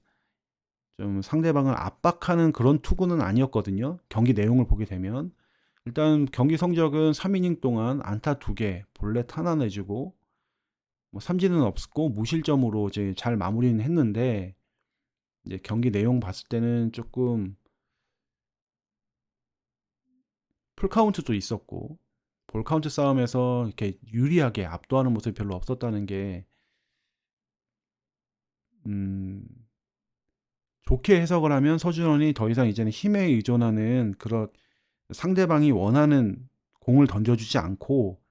좀 상대방을 압박하는 그런 투구는 아니었거든요. 경기 내용을 보게 되면 일단 경기 성적은 3이닝 동안 안타 2개, 볼넷 하나 내주고 뭐 삼진은 없었고 무실점으로 이제 잘 마무리는 했는데, 이제 경기 내용 봤을 때는 조금 풀 카운트도 있었고 볼 카운트 싸움에서 이렇게 유리하게 압도하는 모습이 별로 없었다는 게, 음, 좋게 해석을 하면 서준원이 더 이상 이제는 힘에 의존하는 그런, 상대방이 원하는 공을 던져주지 않고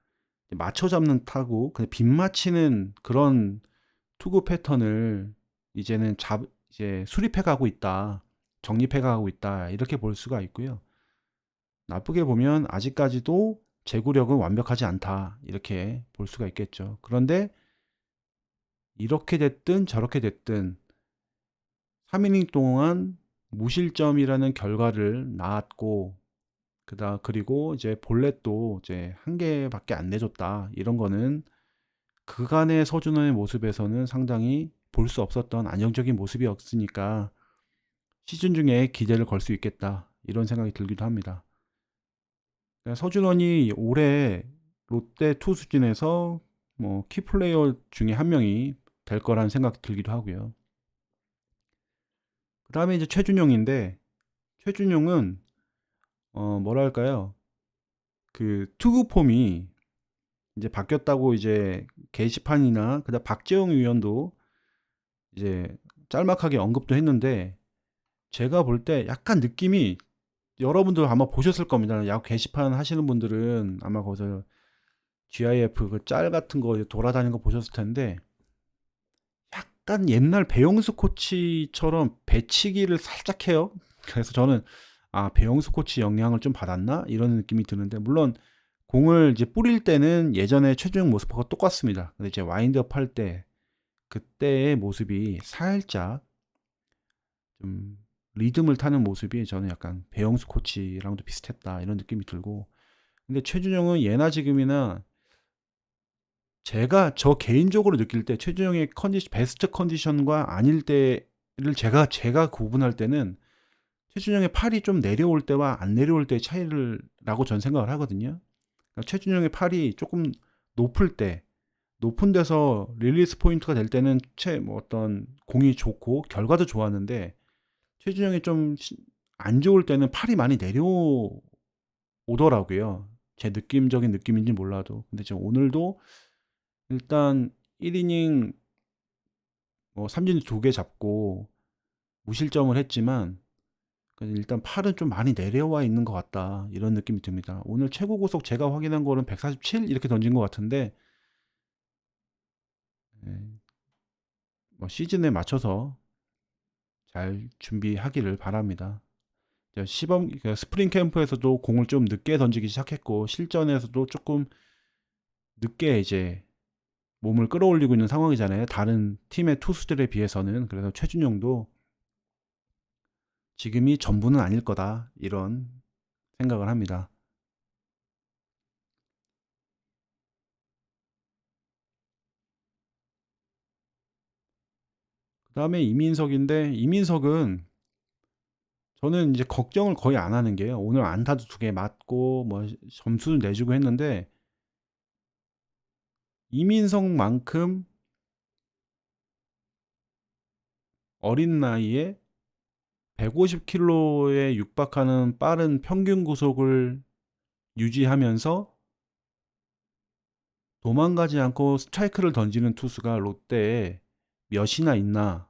맞춰 잡는 타구, 그냥 빗맞히는 그런 투구 패턴을 이제는 이제 수립해 가고 있다. 정립해 가고 있다. 이렇게 볼 수가 있고요. 나쁘게 보면 아직까지도 제구력은 완벽하지 않다. 이렇게 볼 수가 있겠죠. 그런데 이렇게 됐든 저렇게 됐든 3이닝 동안 무실점이라는 결과를 낳았고, 그리고 이제 볼넷도 이제 한 개밖에 안 내줬다. 이런 거는 그간의 서준호의 모습에서는 상당히 볼 수 없었던 안정적인 모습이었으니까 시즌 중에 기대를 걸 수 있겠다. 이런 생각이 들기도 합니다. 서준원이 올해 롯데 투수진에서 뭐 키플레이어 중에 한 명이 될 거라는 생각이 들기도 하고요. 그 다음에 이제 최준용인데, 최준용은 뭐랄까요, 그 투구 폼이 이제 바뀌었다고 이제 게시판이나 그다음 박재영 의원도 이제 짤막하게 언급도 했는데, 제가 볼 때 약간 느낌이, 여러분들 아마 보셨을 겁니다. 야구 게시판 하시는 분들은 아마 거기서 GIF 그 짤 같은 거 돌아다니는 거 보셨을 텐데, 약간 옛날 배용수 코치처럼 배치기를 살짝 해요. 그래서 저는 아, 배용수 코치 영향을 좀 받았나 이런 느낌이 드는데, 물론 공을 이제 뿌릴 때는 예전에 최준용 모습하고 똑같습니다. 근데 이제 와인드업 할 때 그때의 모습이 살짝 좀 리듬을 타는 모습이 저는 약간 배영수 코치랑도 비슷했다 이런 느낌이 들고, 근데 최준용은 예나 지금이나 저 개인적으로 느낄 때 최준용의 베스트 컨디션과 아닐 때를 제가 구분할 때는 최준용의 팔이 좀 내려올 때와 안 내려올 때의 차이를 라고 전 생각을 하거든요. 그러니까 최준용의 팔이 조금 높을 때, 높은 데서 릴리스 포인트가 될 때는 뭐 어떤 공이 좋고 결과도 좋았는데, 최준영이 좀 안 좋을 때는 팔이 많이 내려오더라고요. 제 느낌적인 느낌인지 몰라도. 근데 지금 오늘도 일단 1이닝 뭐 삼진 2개 잡고 무실점을 했지만, 일단 팔은 좀 많이 내려와 있는 것 같다. 이런 느낌이 듭니다. 오늘 최고 구속 제가 확인한 거는 147 이렇게 던진 것 같은데, 뭐 시즌에 맞춰서 잘 준비하기를 바랍니다. 시범 스프링 캠프에서도 공을 좀 늦게 던지기 시작했고 실전에서도 조금 늦게 이제 몸을 끌어올리고 있는 상황이잖아요. 다른 팀의 투수들에 비해서는. 그래서 최준용도 지금이 전부는 아닐 거다 이런 생각을 합니다. 그 다음에 이민석인데 이민석은 저는 이제 걱정을 거의 안 하는 게요. 오늘 안타도 2개 맞고 뭐 점수를 내주고 했는데 이민석만큼 어린 나이에 150km에 육박하는 빠른 평균 구속을 유지하면서 도망가지 않고 스트라이크를 던지는 투수가 롯데에 몇이나 있나.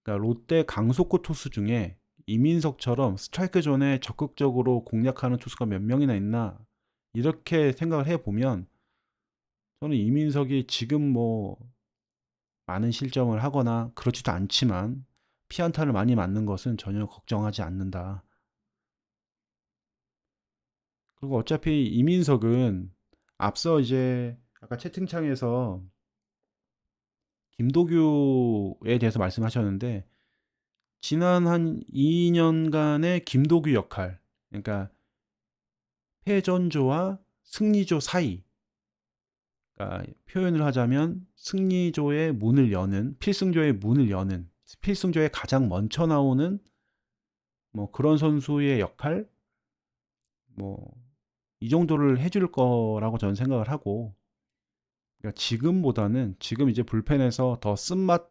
그러니까 롯데 강속구 투수 중에 이민석처럼 스트라이크 존에 적극적으로 공략하는 투수가 몇 명이나 있나. 이렇게 생각을 해보면 저는 이민석이 지금 뭐 많은 실점을 하거나 그렇지도 않지만 피안타를 많이 맞는 것은 전혀 걱정하지 않는다. 그리고 어차피 이민석은 앞서 이제 아까 채팅창에서 김도규에 대해서 말씀하셨는데 지난 한 2년간의 김도규 역할, 그러니까 패전조와 승리조 사이, 그러니까 표현을 하자면 승리조의 문을 여는, 필승조의 문을 여는, 필승조에 가장 먼저 나오는 뭐 그런 선수의 역할, 뭐 이 정도를 해줄 거라고 저는 생각을 하고, 그러니까 지금보다는 지금 이제 불펜에서 더 쓴맛,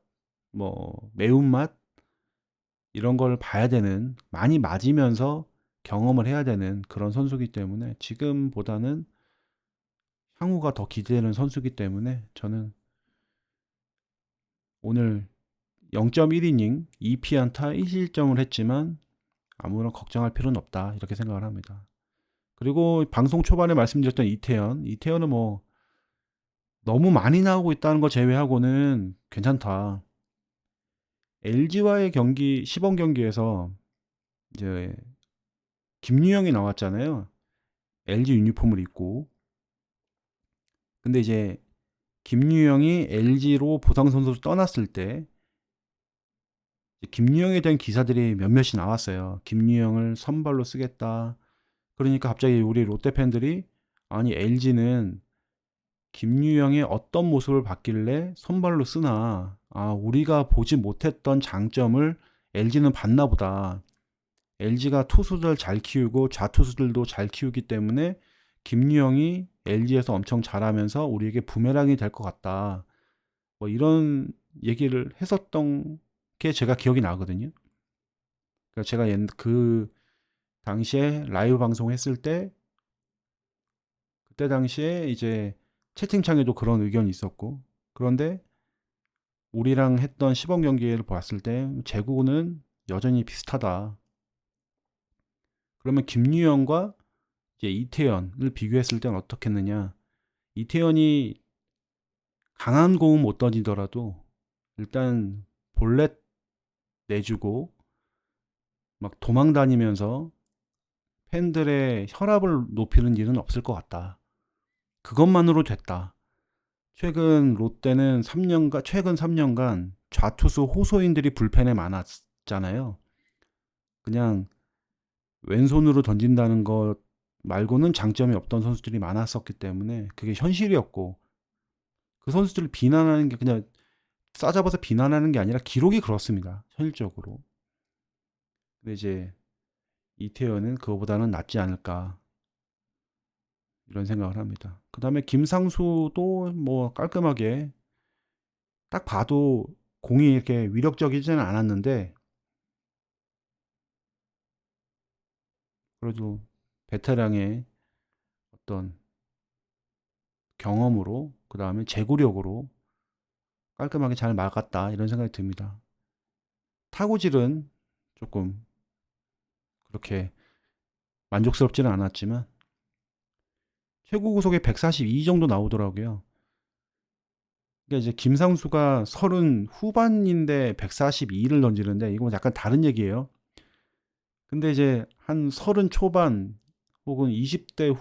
뭐 매운맛 이런 걸 봐야 되는, 많이 맞으면서 경험을 해야 되는 그런 선수기 때문에 지금보다는 향후가 더 기대되는 선수기 때문에 저는 오늘 0.1이닝 2피안타 1실점을 했지만 아무런 걱정할 필요는 없다 이렇게 생각을 합니다. 그리고 방송 초반에 말씀드렸던 이태현은 뭐 너무 많이 나오고 있다는 거 제외하고는 괜찮다. LG와의 경기 시범 경기에서 이제 김유영이 나왔잖아요. LG 유니폼을 입고. 근데 이제 김유영이 LG로 부상 선수로 떠났을 때 김유영에 대한 기사들이 몇몇이 나왔어요. 김유영을 선발로 쓰겠다. 그러니까 갑자기 우리 롯데 팬들이 아니 LG는 김유영의 어떤 모습을 봤길래 선발로 쓰나. 아, 우리가 보지 못했던 장점을 LG는 봤나 보다. LG가 투수들 잘 키우고 좌투수들도 잘 키우기 때문에 김유영이 LG에서 엄청 잘하면서 우리에게 부메랑이 될 것 같다. 뭐 이런 얘기를 했었던 게 제가 기억이 나거든요. 그러니까 제가 그 당시에 라이브 방송했을 때 그때 당시에 이제 채팅창에도 그런 의견이 있었고 그런데 우리랑 했던 시범 경기를 봤을 때 제구는 여전히 비슷하다. 그러면 김유영과 이제 이태현을 비교했을 때는 어떻겠느냐? 이태현이 강한 공은 못 던지더라도 일단 볼넷 내주고 막 도망 다니면서 팬들의 혈압을 높이는 일은 없을 것 같다. 그것만으로 됐다. 최근 3년간 좌투수 호소인들이 불펜에 많았잖아요. 그냥 왼손으로 던진다는 것 말고는 장점이 없던 선수들이 많았었기 때문에 그게 현실이었고 그 선수들을 비난하는 게 그냥 싸잡아서 비난하는 게 아니라 기록이 그렇습니다. 현실적으로. 근데 이제 이태현은 그거보다는 낫지 않을까 이런 생각을 합니다. 그 다음에 김상수도 뭐 깔끔하게 딱 봐도 공이 이렇게 위력적이지는 않았는데 그래도 베테랑의 어떤 경험으로 그 다음에 제구력으로 깔끔하게 잘 막았다 이런 생각이 듭니다. 타구질은 조금 그렇게 만족스럽지는 않았지만 최고 구속에 142 정도 나오더라고요. 그러니까 이제 김상수가 30 후반인데 142를 던지는데 이건 약간 다른 얘기예요. 근데 이제 한 30 초반 혹은 20대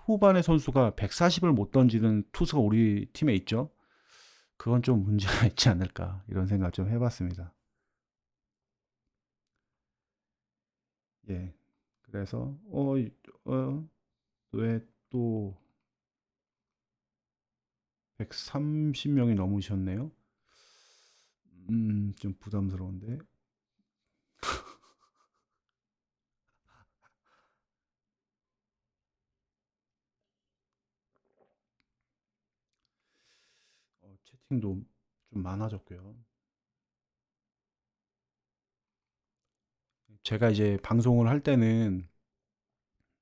후반의 선수가 140을 못 던지는 투수가 우리 팀에 있죠. 그건 좀 문제가 있지 않을까 이런 생각 좀 해봤습니다. 예. 그래서 왜 또 130명이 넘으셨네요. 좀 부담스러운데. 채팅도 좀 많아졌고요. 제가 이제 방송을 할 때는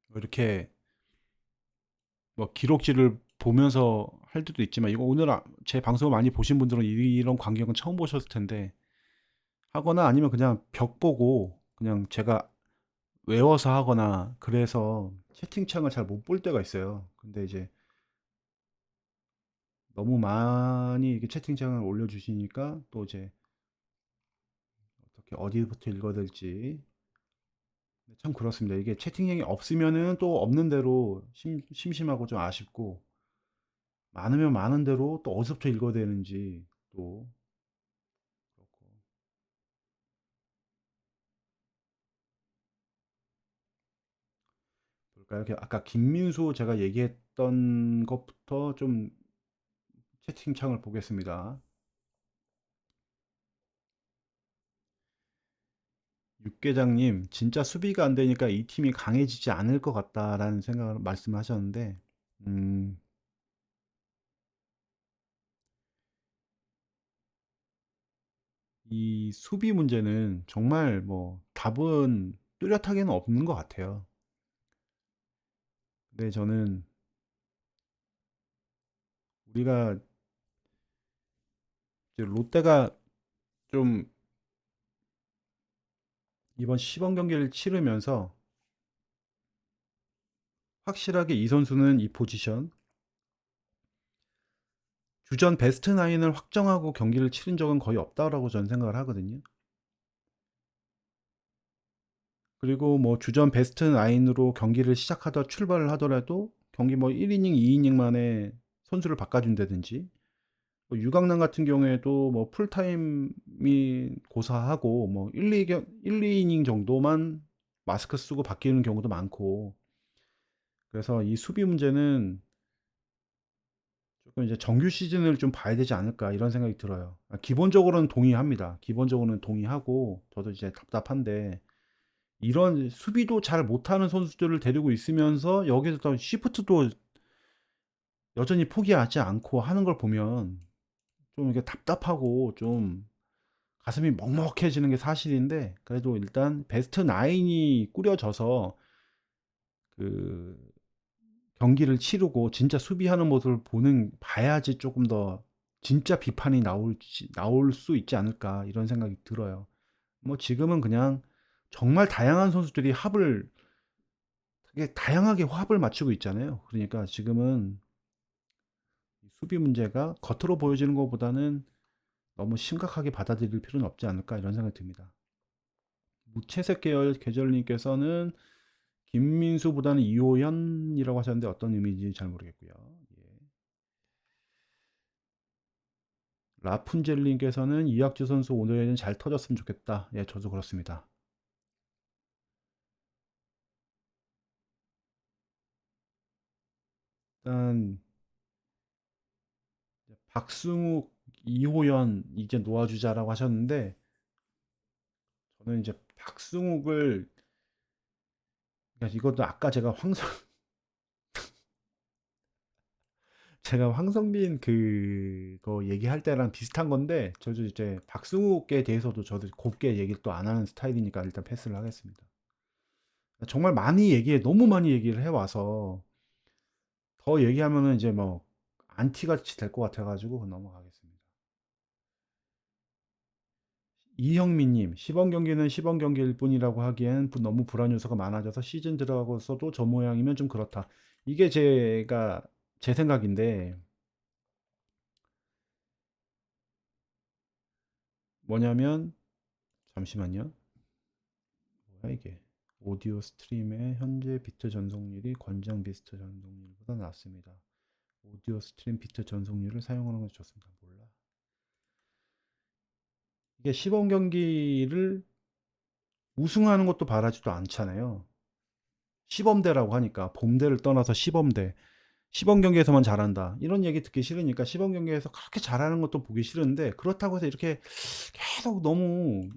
뭐 이렇게 뭐 기록지를 보면서 할 때도 있지만 이거 오늘 제 방송을 많이 보신 분들은 이런 광경은 처음 보셨을 텐데 하거나 아니면 그냥 벽 보고 그냥 제가 외워서 하거나 그래서 채팅창을 잘 못 볼 때가 있어요. 근데 이제 너무 많이 이렇게 채팅창을 올려주시니까 또 이제 어떻게 어디부터 읽어야 될지 참 그렇습니다. 이게 채팅창이 없으면은 또 없는 대로 심심하고 좀 아쉽고 많으면 많은 대로 또 어디서부터 읽어야 되는지 또 그렇고 그러니까 이렇게 아까 김민수 제가 얘기했던 것부터 좀 채팅창을 보겠습니다. 육계장님, 진짜 수비가 안 되니까 이 팀이 강해지지 않을 것 같다라는 생각을 말씀하셨는데, 음, 이 수비 문제는 정말 뭐 답은 뚜렷하게는 없는 것 같아요. 근데 저는 우리가 이제 롯데가 좀 이번 시범 경기를 치르면서 확실하게 이 선수는 이 포지션 주전 베스트 나인을 확정하고 경기를 치른 적은 거의 없다라고 저는 생각을 하거든요. 그리고 뭐 주전 베스트 나인으로 경기를 시작하다 출발을 하더라도 경기 뭐 1이닝, 2이닝 만에 선수를 바꿔준다든지 뭐 유강남 같은 경우에도 뭐 풀타임이 고사하고 뭐 1, 2이닝 정도만 마스크 쓰고 바뀌는 경우도 많고 그래서 이 수비 문제는 조금 이제 정규 시즌을 좀 봐야 되지 않을까 이런 생각이 들어요. 기본적으로는 동의합니다. 기본적으로는 동의하고 저도 이제 답답한데 이런 수비도 잘 못하는 선수들을 데리고 있으면서 여기서 또 시프트도 여전히 포기하지 않고 하는 걸 보면 좀 이게 답답하고 좀 가슴이 먹먹해지는 게 사실인데 그래도 일단 베스트 나인이 꾸려져서 그 경기를 치르고 진짜 수비하는 모습을 봐야지 조금 더 진짜 비판이 나올 수 있지 않을까 이런 생각이 들어요. 뭐 지금은 그냥 정말 다양한 선수들이 되게 다양하게 합을 맞추고 있잖아요. 그러니까 지금은 수비 문제가 겉으로 보여지는 것보다는 너무 심각하게 받아들일 필요는 없지 않을까 이런 생각이 듭니다. 무채색 계절님께서는 김민수보다는 이호연이라고 하셨는데 어떤 의미인지 잘 모르겠고요. 예. 라푼젤님께서는 이학주 선수 오늘은 잘 터졌으면 좋겠다. 예, 저도 그렇습니다. 일단 박승욱, 이호연 이제 놓아주자라고 하셨는데 저는 이제 박승욱을 그러니까 이것도 아까 제가 황성빈 그거 얘기할 때랑 비슷한 건데 저도 이제 박승욱에 대해서도 저도 곱게 얘기를 또 안 하는 스타일이니까 일단 패스를 하겠습니다. 정말 너무 많이 얘기를 해와서 더 얘기하면은 이제 뭐 안티같이 될 것 같아가지고 넘어가겠습니다. 이형민님, 시범 경기는 시범 경기일 뿐이라고 하기엔 너무 불안 요소가 많아져서 시즌 들어가고서도 저 모양이면 좀 그렇다. 이게 제 생각인데 뭐냐면 잠시만요. 뭐야 이게? 오디오 스트림의 현재 비트 전송률이 권장 비트 전송률보다 낮습니다. 오디오 스트림 비트 전송률을 사용하는 것이 좋습니다. 몰라. 이게 시범 경기를 우승하는 것도 바라지도 않잖아요. 시범대라고 하니까 봄대를 떠나서 시범대. 시범 경기에서만 잘한다. 이런 얘기 듣기 싫으니까 시범 경기에서 그렇게 잘하는 것도 보기 싫은데 그렇다고 해서 이렇게 계속 너무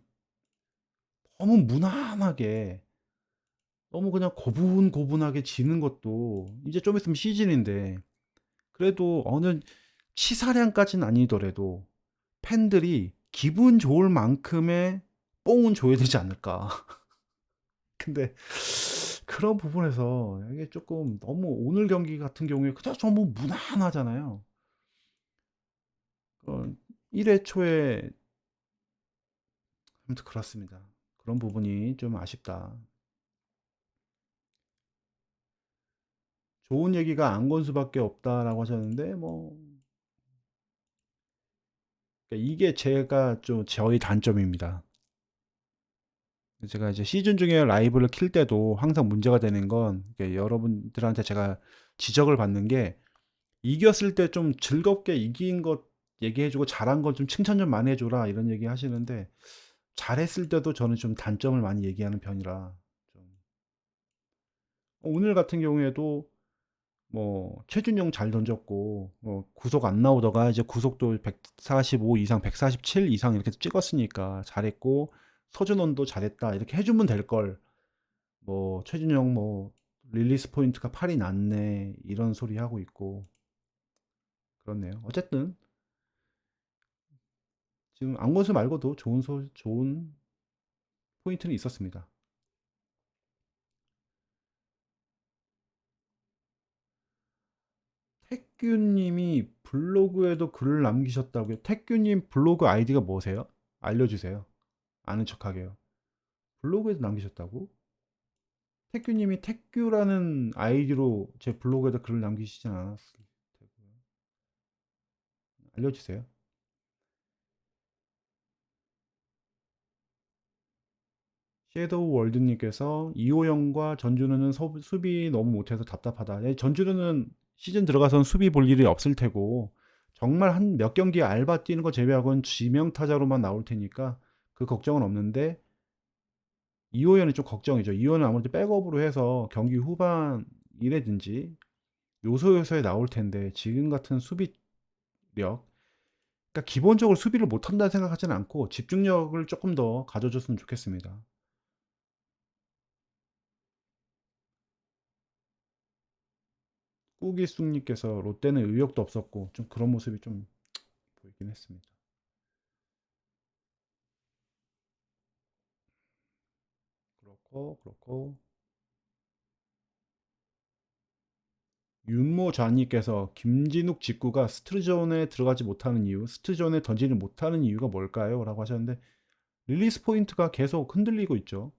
무난하게 너무 그냥 고분고분하게 지는 것도 이제 좀 있으면 시즌인데 그래도 어느 치사량까지는 아니더라도 팬들이 기분 좋을 만큼의 뽕은 줘야 되지 않을까. 근데 그런 부분에서 이게 조금 너무 오늘 경기 같은 경우에 그냥 너무 무난하잖아요. 1회 초에 아무튼 그렇습니다. 그런 부분이 좀 아쉽다. 좋은 얘기가 안건수밖에 없다라고 하셨는데 뭐 그러니까 이게 제가 좀 저희 단점입니다. 제가 이제 시즌 중에 라이브를 킬 때도 항상 문제가 되는 건 여러분들한테 제가 지적을 받는 게 이겼을 때 좀 즐겁게 이긴 것 얘기해주고 잘한 건 좀 칭찬 좀 많이 해줘라 이런 얘기 하시는데 잘했을 때도 저는 좀 단점을 많이 얘기하는 편이라 좀 오늘 같은 경우에도 뭐 최준용 잘 던졌고 구속 안 나오다가 이제 구속도 145 이상 147 이상 이렇게 찍었으니까 잘했고 서준원도 잘했다 이렇게 해주면 될 걸 뭐 최준용 뭐 릴리스 포인트가 8이 낮네 이런 소리 하고 있고 그렇네요. 어쨌든 지금 안건수 말고도 좋은 포인트는 있었습니다. 택규님이 블로그에도 글을 남기셨다고요? 택규님 블로그 아이디가 뭐세요? 알려주세요. 아는 척하게요. 블로그에도 남기셨다고? 택규님이 택규라는 아이디로 제 블로그에다 글을 남기시진 않았을 테고요. 알려주세요. 섀도우 월드님께서 이호영과 전준우는 수비 너무 못해서 답답하다. 전준우는 시즌 들어가선 수비 볼 일이 없을 테고 정말 한 몇 경기 알바 뛰는 거 제외하고는 지명타자로만 나올 테니까 그 걱정은 없는데 이호연이 좀 걱정이죠. 이호연은 아무래도 백업으로 해서 경기 후반이라든지 요소요소에 나올 텐데 지금 같은 수비력 그러니까 기본적으로 수비를 못한다는 생각하지는 않고 집중력을 조금 더 가져줬으면 좋겠습니다. 꾸기숙님께서 롯데는 의욕도 없었고 좀 그런 모습이 좀 보이긴 했습니다. 그렇고 윤모 좌님께서 김진욱 직구가 스트존에 들어가지 못하는 이유, 스트존에 던지지 못하는 이유가 뭘까요? 라고 하셨는데 릴리스 포인트가 계속 흔들리고 있죠.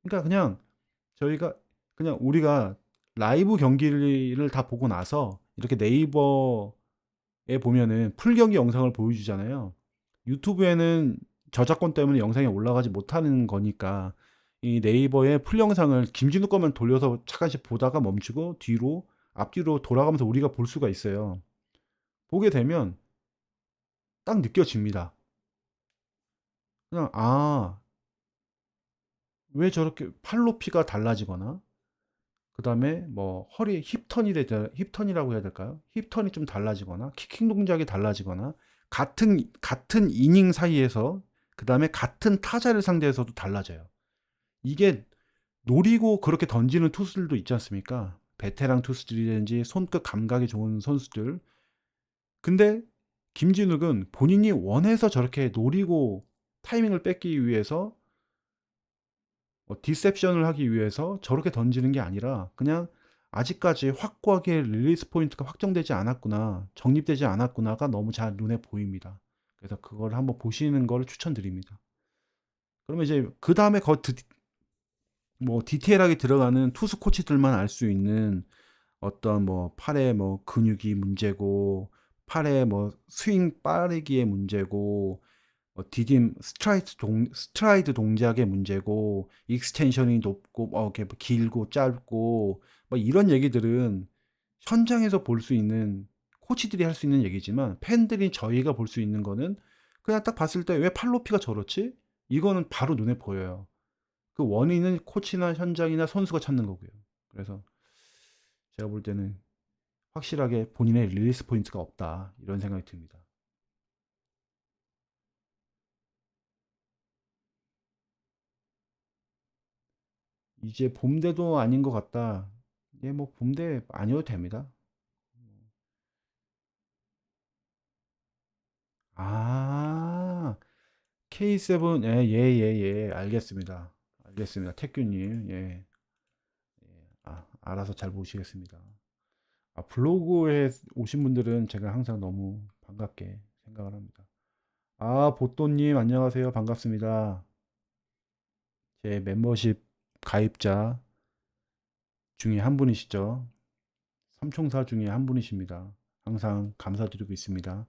그러니까 그냥 저희가 그냥 우리가 라이브 경기를 다 보고 나서 이렇게 네이버에 보면은 풀 경기 영상을 보여주잖아요. 유튜브에는 저작권 때문에 영상이 올라가지 못하는 거니까 이 네이버의 풀 영상을 김진우 거만 돌려서 잠깐씩 보다가 멈추고 뒤로 앞뒤로 돌아가면서 우리가 볼 수가 있어요. 보게 되면 딱 느껴집니다. 그냥 왜 저렇게 팔 높이가 달라지거나 그다음에 뭐 허리 힙턴이라고 해야 될까요? 힙턴이 좀 달라지거나 키킹 동작이 달라지거나 같은 이닝 사이에서 그다음에 같은 타자를 상대해서도 달라져요. 이게 노리고 그렇게 던지는 투수들도 있지 않습니까? 베테랑 투수들이든지 손끝 감각이 좋은 선수들. 근데 김진욱은 본인이 원해서 저렇게 노리고 타이밍을 뺏기 위해서 디셉션을 하기 위해서 저렇게 던지는 게 아니라 그냥 아직까지 확고하게 릴리스 포인트가 확정되지 않았구나, 정립되지 않았구나가 너무 잘 눈에 보입니다. 그래서 그걸 한번 보시는 걸 추천드립니다. 그러면 이제 그 다음에 뭐 디테일하게 들어가는 투수 코치들만 알 수 있는 어떤 뭐 팔의 뭐 근육이 문제고 팔의 뭐 스윙 빠르기의 문제고 디딤 스트라이드 동작의 문제고 익스텐션이 높고 이렇게 뭐 길고 짧고 막 이런 얘기들은 현장에서 볼 수 있는 코치들이 할 수 있는 얘기지만 팬들이 저희가 볼 수 있는 거는 그냥 딱 봤을 때 왜 팔 높이가 저렇지? 이거는 바로 눈에 보여요. 그 원인은 코치나 현장이나 선수가 찾는 거고요. 그래서 제가 볼 때는 확실하게 본인의 릴리스 포인트가 없다 이런 생각이 듭니다. 이제 봄대도 아닌 것 같다. 이게 뭐 봄대 아니어도 됩니다. 아, K7, 예, 예, 예, 예, 알겠습니다. 알겠습니다. 태규님, 예, 알아서 잘 보시겠습니다. 블로그에 오신 분들은 제가 항상 너무 반갑게 생각을 합니다. 보또님, 안녕하세요. 반갑습니다. 제 멤버십 가입자 중에 한 분이시죠. 삼총사 중에 한 분이십니다. 항상 감사드리고 있습니다.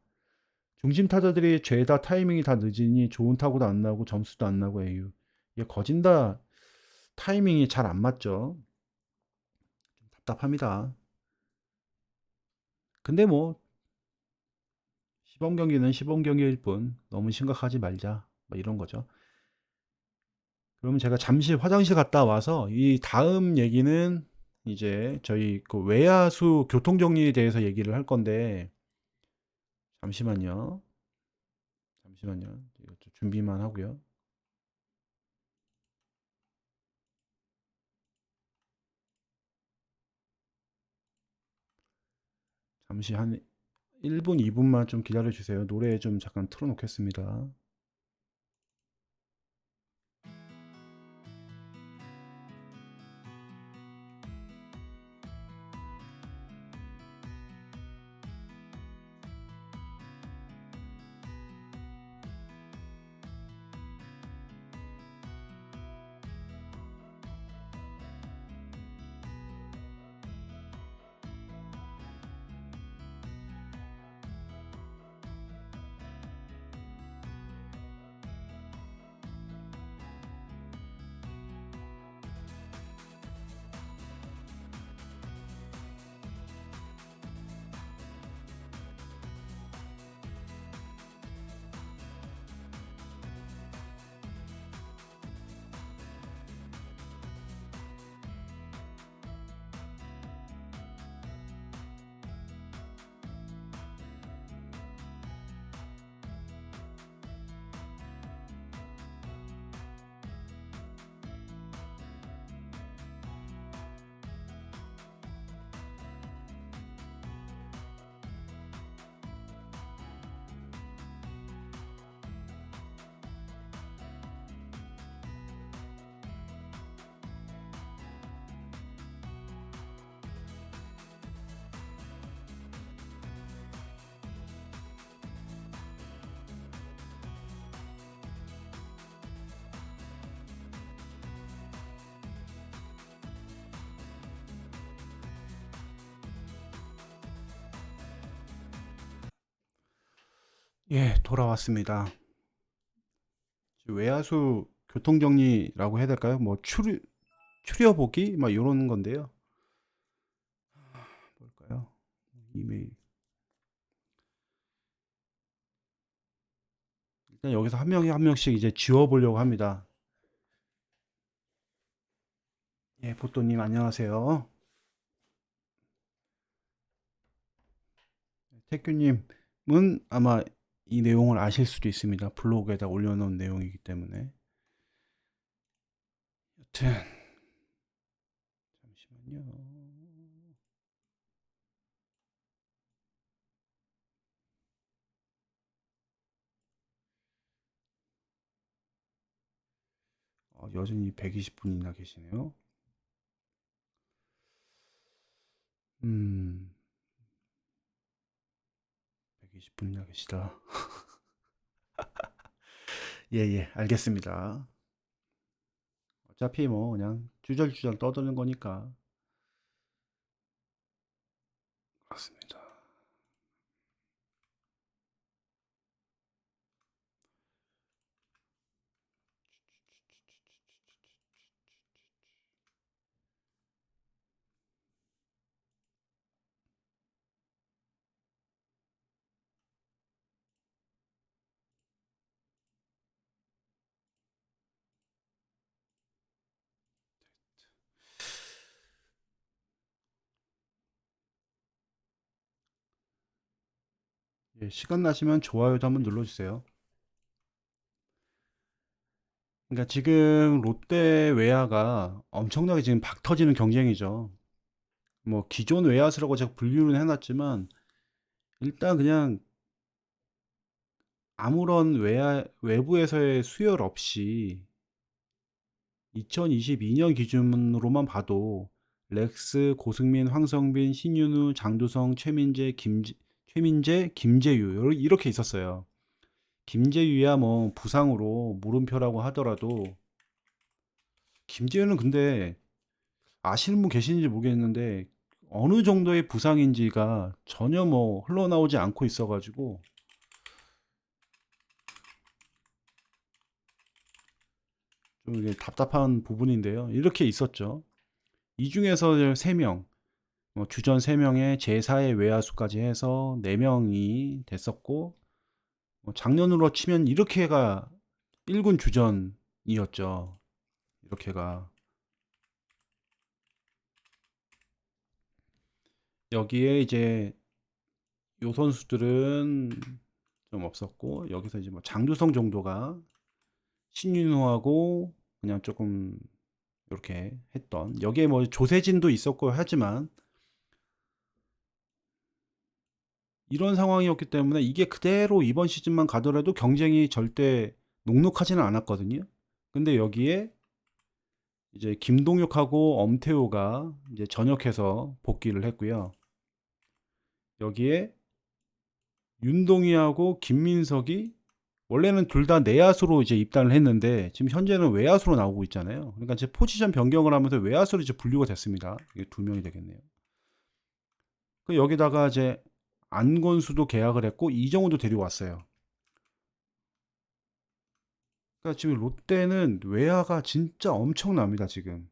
중심 타자들이 죄다 타이밍이 다 늦으니 좋은 타구도 안 나오고 점수도 안 나고 에유. 이게 거진다 타이밍이 잘 안 맞죠. 좀 답답합니다. 근데 뭐 시범 경기는 시범 경기일 뿐 너무 심각하지 말자. 뭐 이런 거죠. 그러면 제가 잠시 화장실 갔다 와서 이 다음 얘기는 이제 저희 그 외야수 교통 정리에 대해서 얘기를 할 건데 잠시만요. 잠시만요. 이거 좀 준비만 하고요. 잠시 한 1분, 2분만 좀 기다려 주세요. 노래 좀 잠깐 틀어 놓겠습니다. 예, 돌아왔습니다. 외야수 교통 정리라고 해야 될까요? 뭐 추려보기 막 이런 건데요. 뭘까요? 이메일. 일단 여기서 한 명이 한 명씩 이제 지워보려고 합니다. 예, 보또님 안녕하세요. 태규님은 아마 이 내용을 아실 수도 있습니다. 블로그에다 올려놓은 내용이기 때문에. 여튼 잠시만요. 여전히 120분이나 계시네요. 120분이나 계시다. 예, 예, 알겠습니다. 어차피 뭐 그냥 주절주절 떠드는 거니까. 그렇습니다. 예, 시간 나시면 좋아요도 한번 눌러주세요. 그러니까 지금 롯데 외야가 엄청나게 지금 박 터지는 경쟁이죠. 뭐 기존 외야수라고 제가 분류는 해놨지만 일단 그냥 아무런 외부에서의 수혈 없이 2022년 기준으로만 봐도 렉스, 고승민, 황성빈, 신윤우, 장두성, 최민재, 김재유 이렇게 있었어요. 김재유야 뭐 부상으로 물음표라고 하더라도 김재유는 근데 아시는 분 계시는지 모르겠는데 어느 정도의 부상인지가 전혀 뭐 흘러나오지 않고 있어가지고 좀 이게 답답한 부분인데요. 이렇게 있었죠. 이 중에서 3명, 주전 3명에 제4의 외야수까지 해서 4명이 됐었고, 작년으로 치면 이렇게가 1군 주전이었죠. 이렇게가. 여기에 이제 요 선수들은 좀 없었고, 여기서 이제 뭐 장두성 정도가 신윤호하고 그냥 조금 이렇게 했던, 여기에 뭐 조세진도 있었고 하지만 이런 상황이었기 때문에 이게 그대로 이번 시즌만 가더라도 경쟁이 절대 녹록하지는 않았거든요. 근데 여기에 이제 김동욱하고 엄태우가 이제 전역해서 복귀를 했고요. 여기에 윤동희하고 김민석이 원래는 둘 다 내야수로 이제 입단을 했는데 지금 현재는 외야수로 나오고 있잖아요. 그러니까 이제 포지션 변경을 하면서 외야수로 이제 분류가 됐습니다. 이게 2명이 되겠네요. 그 여기다가 이제 안건수도 계약을 했고 이정우도 데려왔어요. 그러니까 지금 롯데는 외야가 진짜 엄청납니다, 지금.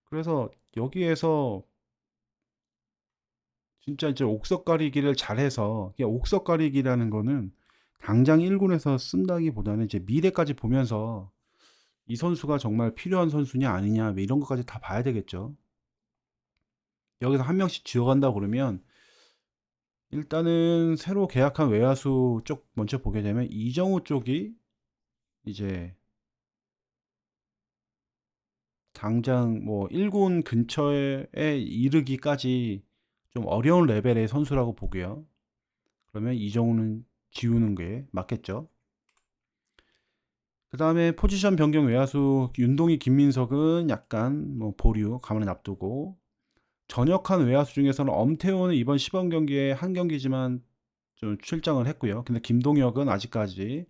그래서 여기에서 진짜 이제 옥석 가리기를 잘해서, 이게 옥석 가리기라는 거는 당장 1군에서 쓴다기보다는 이제 미래까지 보면서 이 선수가 정말 필요한 선수냐 아니냐 뭐 이런 것까지 다 봐야 되겠죠. 여기서 한 명씩 지어간다 그러면 일단은 새로 계약한 외야수 쪽 먼저 보게 되면 이정우 쪽이 이제 당장 뭐 1군 근처에 이르기까지 좀 어려운 레벨의 선수라고 보고요. 그러면 이정우는 지우는 게 맞겠죠. 그 다음에 포지션 변경 외야수 윤동희, 김민석은 약간 뭐 보류 가만히 놔두고, 전역한 외야수 중에서는 엄태호는 이번 시범 경기에 한 경기지만 좀 출장을 했고요. 근데 김동혁은 아직까지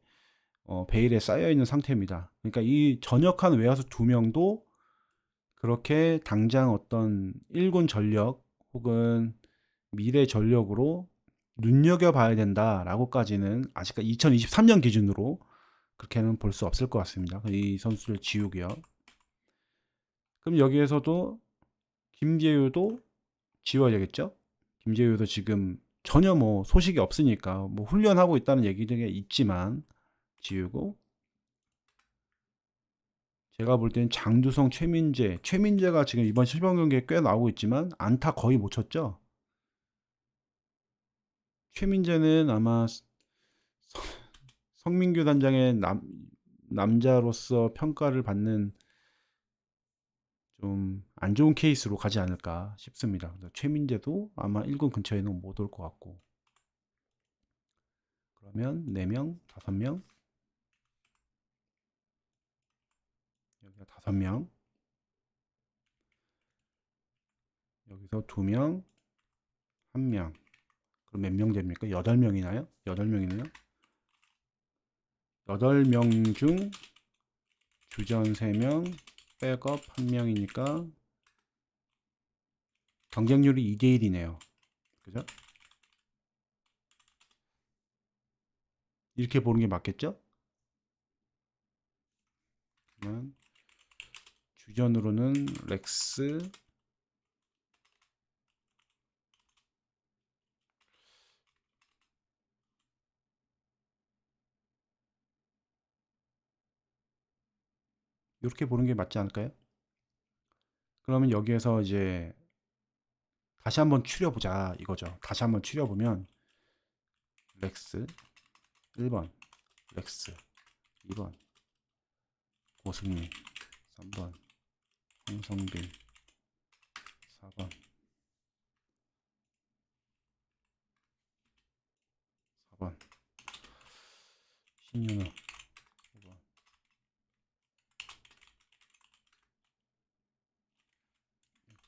베일에 쌓여 있는 상태입니다. 그러니까 이 전역한 외야수 2명도 그렇게 당장 어떤 1군 전력 혹은 미래 전력으로 눈여겨봐야 된다라고까지는 아직까지 2023년 기준으로 그렇게는 볼 수 없을 것 같습니다. 이 선수를 지우고요. 그럼 여기에서도 김재유도 지워야 되겠죠? 김재유도 지금 전혀 뭐 소식이 없으니까 뭐 훈련하고 있다는 얘기들이 있지만 지우고, 제가 볼 때는 장두성, 최민재가 지금 이번 실버 경기에 꽤 나오고 있지만 안타 거의 못 쳤죠? 최민재는 아마 성민규 단장의 남자로서 평가를 받는 좀 안 좋은 케이스로 가지 않을까 싶습니다. 최민재도 아마 1군 근처에는 못 올 것 같고, 그러면 4명, 5명, 여기가 5명, 여기서 2명, 1명. 그럼 몇 명 됩니까? 8명이나요? 8명이네요. 8명 중 주전 3명, 백업 1명이니까 경쟁률이 2대1이네요. 그죠? 이렇게 보는 게 맞겠죠? 그러면 주전으로는 렉스, 이렇게 보는 게 맞지 않을까요? 그러면 여기에서 이제 다시 한번 추려보자 이거죠. 다시 한번 추려보면 렉스 1번, 렉스 2번, 고승민 3번, 황성빈 4번, 4번, 신윤호 5번,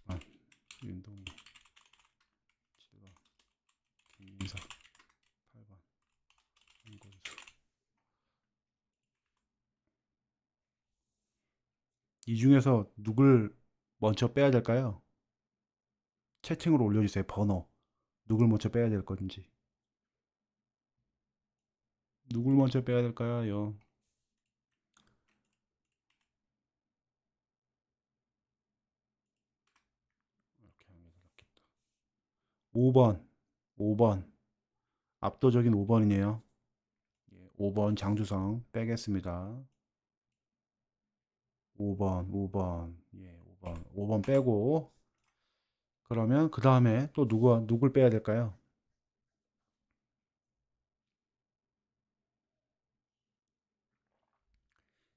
6번, 윤동희 7번, 김민석 8번, 한권수. 이 중에서 누굴 먼저 빼야 될까요? 채팅으로 올려주세요. 번호. 누굴 먼저 빼야 될 건지. 누굴 먼저 빼야 될까요? 이렇게 하는 게 낫겠다. 5번. 5번. 압도적인 5번이네요. 5번 장주성 빼겠습니다. 5번, 5번. 예, 5번. 5번 빼고 그러면 그 다음에 또 누굴 빼야 될까요?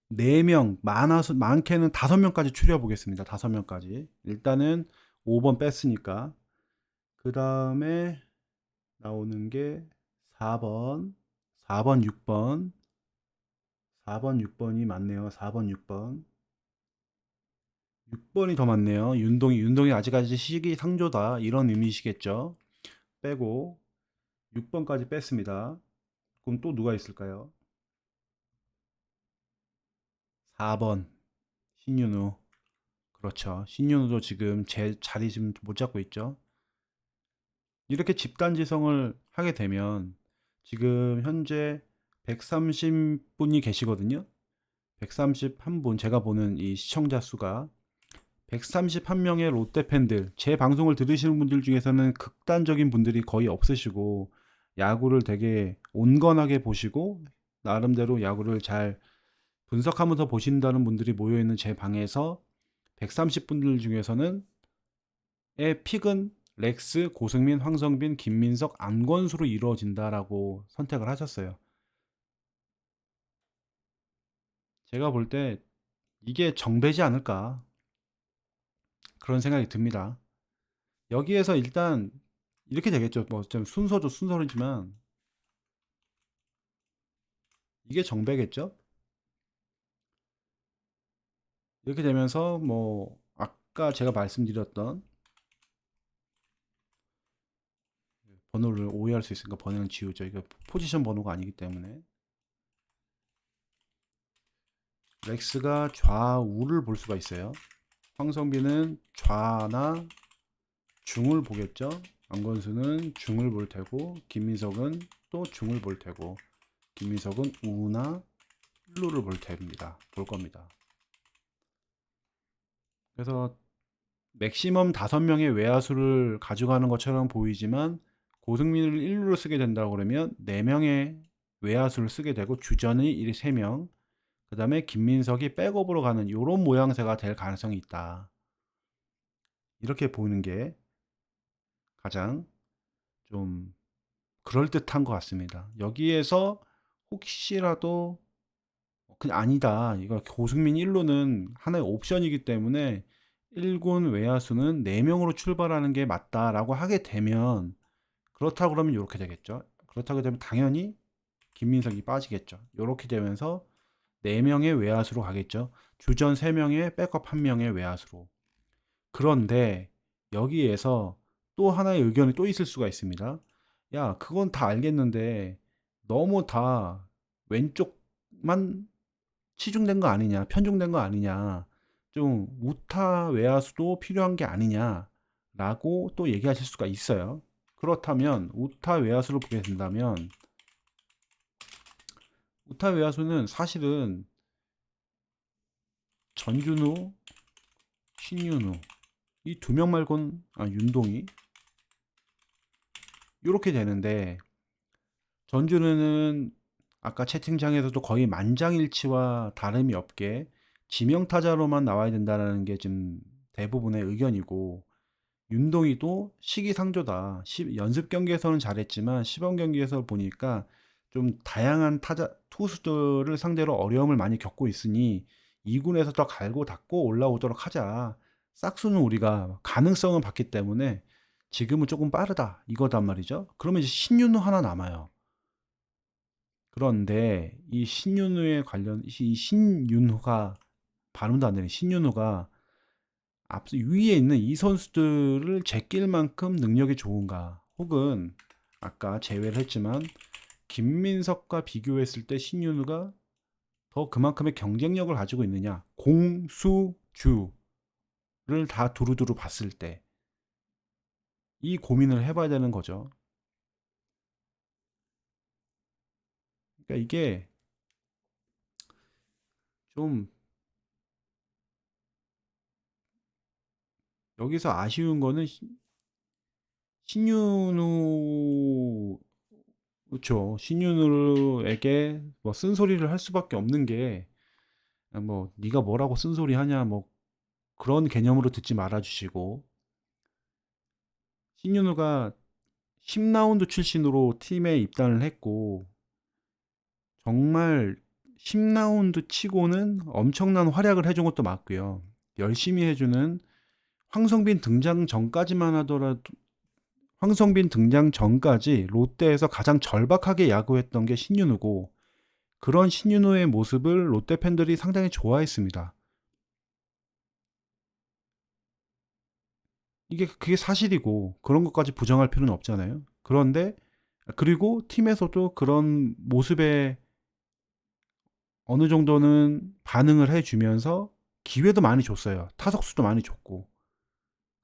네 명, 많게는 5명까지 추려 보겠습니다. 5명까지. 일단은 5번 뺐으니까. 그 다음에 나오는 게 4번, 4번, 6번, 4번, 6번이 많네요. 4번, 6번. 6번이 더 많네요. 윤동이 아직까지 시기상조다. 이런 의미시겠죠. 빼고 6번까지 뺐습니다. 그럼 또 누가 있을까요? 4번, 신윤우. 그렇죠. 신윤우도 지금 제 자리 지금 못 잡고 있죠. 이렇게 집단지성을 하게 되면 지금 현재 130분이 계시거든요. 131분, 제가 보는 이 시청자 수가 131명의 롯데 팬들, 제 방송을 들으시는 분들 중에서는 극단적인 분들이 거의 없으시고 야구를 되게 온건하게 보시고 나름대로 야구를 잘 분석하면서 보신다는 분들이 모여있는 제 방에서 130분들 중에서는 의 픽은 렉스, 고승민, 황성빈, 김민석, 안건수로 이루어진다라고 선택을 하셨어요. 제가 볼 때 이게 정배지 않을까 그런 생각이 듭니다. 여기에서 일단 이렇게 되겠죠. 뭐 좀 순서도 순서이지만 이게 정배겠죠. 이렇게 되면서 뭐 아까 제가 말씀드렸던 번호를 오해할 수 있으니까 번호는 지우죠. 이거 포지션 번호가 아니기 때문에 렉스가 좌우를 볼 수가 있어요. 황성빈은 좌나 중을 보겠죠. 안건수는 중을 볼 테고 김민석은 또 중을 볼 테고 김민석은 우나 일루를 볼 겁니다. 그래서 맥시멈 5명의 외야수를 가져가는 것처럼 보이지만 고승민을 1루로 쓰게 된다고 그러면 4명의 외야수를 쓰게 되고 주전이 3명, 그 다음에 김민석이 백업으로 가는 이런 모양새가 될 가능성이 있다. 이렇게 보이는 게 가장 좀 그럴듯한 것 같습니다. 여기에서 혹시라도 그냥 아니다. 이거 고승민 1루는 하나의 옵션이기 때문에 1군 외야수는 4명으로 출발하는 게 맞다라고 하게 되면 그렇다고 그러면 이렇게 되겠죠. 그렇다고 되면 당연히 김민석이 빠지겠죠. 이렇게 되면서 4명의 외야수로 가겠죠. 주전 3명의 백업 1명의 외야수로. 그런데 여기에서 또 하나의 의견이 또 있을 수가 있습니다. 야, 그건 다 알겠는데 너무 다 왼쪽만 치중된 거 아니냐, 편중된 거 아니냐, 좀 우타 외야수도 필요한 게 아니냐라고 또 얘기하실 수가 있어요. 그렇다면 우타 외야수를 보게 된다면 우타 외야수는 사실은 전준우, 신윤우 이 2명 말고는 윤동희 이렇게 되는데 전준우는 아까 채팅창에서도 거의 만장일치와 다름이 없게 지명타자로만 나와야 된다는 게 지금 대부분의 의견이고 윤동희도 시기상조다. 연습 경기에서는 잘했지만 시범 경기에서 보니까 좀 다양한 타자 투수들을 상대로 어려움을 많이 겪고 있으니 2군에서 더 갈고 닦고 올라오도록 하자. 싹수는 우리가 가능성은 봤기 때문에 지금은 조금 빠르다. 이거단 말이죠. 그러면 이제 신윤우 하나 남아요. 그런데 이 신윤우에 관련 이 신윤호가 발음도 안 되는 신윤호가 앞서 위에 있는 이 선수들을 제낄 만큼 능력이 좋은가? 혹은 아까 제외를 했지만 김민석과 비교했을 때 신윤우가 더 그만큼의 경쟁력을 가지고 있느냐? 공수주를 다 두루두루 봤을 때 이 고민을 해봐야 되는 거죠. 그러니까 이게 좀 여기서 아쉬운 거는 신윤우 그렇죠. 신윤우에게 뭐 쓴소리를 할 수밖에 없는 게 뭐 네가 뭐라고 쓴소리 하냐 뭐 그런 개념으로 듣지 말아 주시고 신윤우가 10라운드 출신으로 팀에 입단을 했고 정말 10라운드 치고는 엄청난 활약을 해준 것도 맞고요. 열심히 해주는 황성빈 등장 전까지만 하더라도 황성빈 등장 전까지 롯데에서 가장 절박하게 야구했던 게 신윤우고 그런 신윤우의 모습을 롯데 팬들이 상당히 좋아했습니다. 이게 그게 사실이고 그런 것까지 부정할 필요는 없잖아요. 그런데 그리고 팀에서도 그런 모습에 어느 정도는 반응을 해주면서 기회도 많이 줬어요. 타석수도 많이 줬고.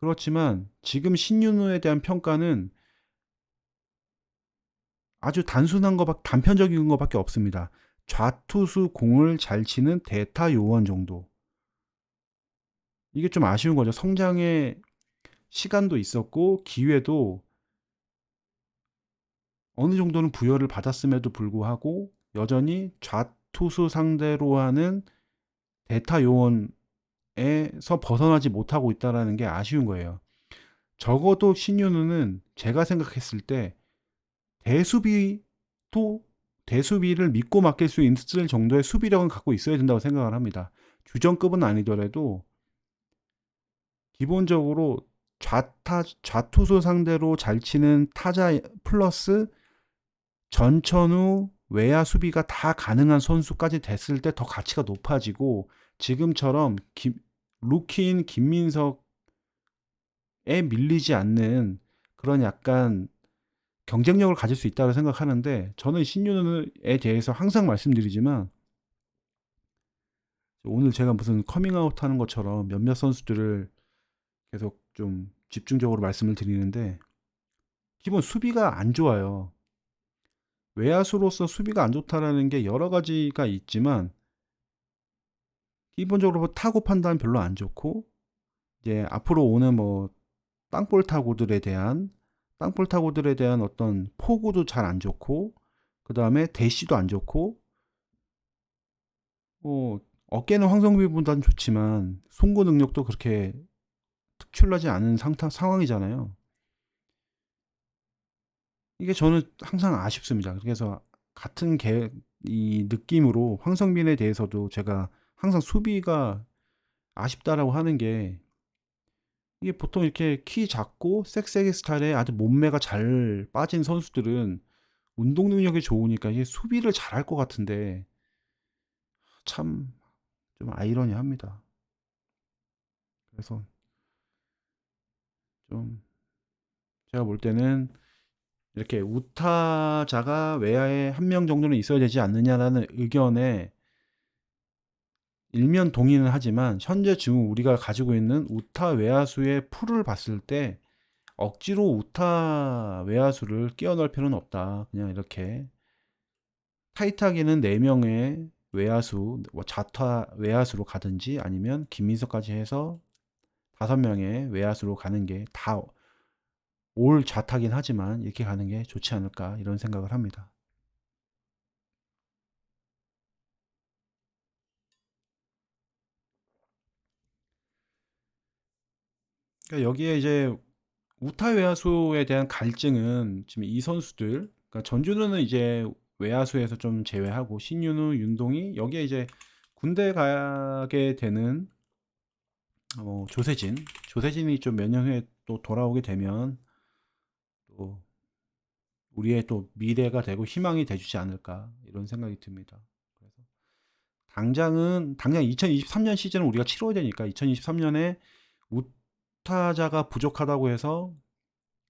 그렇지만 지금 신윤우에 대한 평가는 아주 단순한 것밖에 단편적인 것밖에 없습니다. 좌투수 공을 잘 치는 대타 요원 정도. 이게 좀 아쉬운 거죠. 성장의 시간도 있었고 기회도 어느 정도는 부여를 받았음에도 불구하고 여전히 좌투수 상대로 하는 대타 요원에서 벗어나지 못하고 있다는 게 아쉬운 거예요. 적어도 신윤우는 제가 생각했을 때 대수비도 대수비를 믿고 맡길 수 있을 정도의 수비력은 갖고 있어야 된다고 생각을 합니다. 주전급은 아니더라도 기본적으로 좌투수 상대로 잘 치는 타자 플러스 전천후 외야 수비가 다 가능한 선수까지 됐을 때 더 가치가 높아지고 지금처럼 루키인 김민석에 밀리지 않는 그런 약간 경쟁력을 가질 수 있다고 생각하는데 저는 신윤호에 대해서 항상 말씀드리지만 오늘 제가 무슨 커밍아웃 하는 것처럼 몇몇 선수들을 계속 좀 집중적으로 말씀을 드리는데 기본 수비가 안 좋아요. 외야수로서 수비가 안 좋다라는 게 여러 가지가 있지만 기본적으로 뭐 타구 판단 별로 안 좋고 이제 앞으로 오는 뭐 땅볼 타구들에 대한 땅볼 타구들에 대한 어떤 포구도 잘 안 좋고 그 다음에 대시도 안 좋고 어깨는 황성빈보다는 좋지만 송구 능력도 그렇게 특출나지 않은 상황이잖아요. 이게 저는 항상 아쉽습니다. 그래서 같은 이 느낌으로 황성빈에 대해서도 제가 항상 수비가 아쉽다라고 하는 게 이게 보통 이렇게 키 작고 섹세기 스타일의 아주 몸매가 잘 빠진 선수들은 운동 능력이 좋으니까 이게 수비를 잘할 것 같은데 참 좀 아이러니합니다. 그래서 좀 제가 볼 때는 이렇게 우타자가 외야에 한 명 정도는 있어야 되지 않느냐라는 의견에 일면 동의는 하지만 현재 지금 우리가 가지고 있는 우타 외야수의 풀을 봤을 때 억지로 우타 외야수를 끼워넣을 필요는 없다. 그냥 이렇게 타이트하게는 4명의 외야수, 자타 외야수로 가든지 아니면 김민석까지 해서 5명의 외야수로 가는 게 다 올 좌타긴 하지만 이렇게 가는 게 좋지 않을까 이런 생각을 합니다. 그러니까 여기에 이제 우타 외야수에 대한 갈증은 지금 이 선수들, 그러니까 전준우는 이제 외야수에서 좀 제외하고 신윤우, 윤동희 여기에 이제 군대 가게 되는 조세진이 좀 몇 년 후에 또 돌아오게 되면 또 우리의 또 미래가 되고 희망이 돼주지 않을까 이런 생각이 듭니다. 그래서 당장 2023년 시즌을 우리가 치러야 되니까 2023년에 우타자가 부족하다고 해서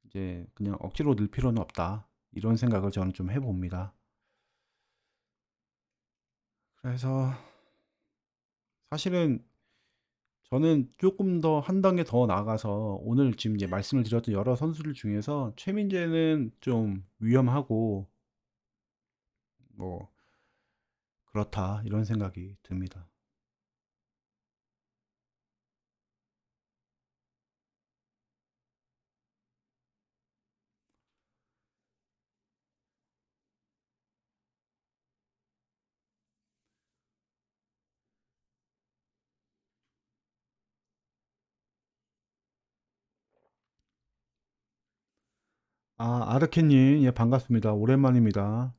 이제 그냥 억지로 늘 필요는 없다. 이런 생각을 저는 좀 해봅니다. 그래서 사실은 저는 조금 더 한 단계 더 나아가서 오늘 지금 이제 말씀을 드렸던 여러 선수들 중에서 최민재는 좀 위험하고 뭐 그렇다 이런 생각이 듭니다. 아르케님, 예, 반갑습니다. 오랜만입니다.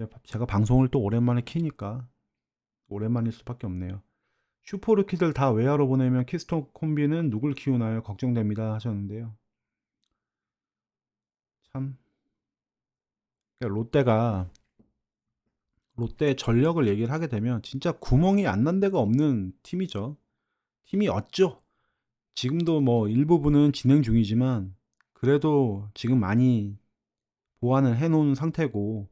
예, 제가 방송을 또 오랜만에 키니까 오랜만일 수밖에 없네요. 슈퍼루키들 다 외야로 보내면 키스톤 콤비는 누굴 키우나요? 걱정됩니다 하셨는데요. 참, 그러니까 롯데 전력을 얘기를 하게 되면 진짜 구멍이 안 난 데가 없는 팀이죠. 팀이 없죠. 지금도 뭐 일부분은 진행 중이지만 그래도 지금 많이 보완을 해놓은 상태고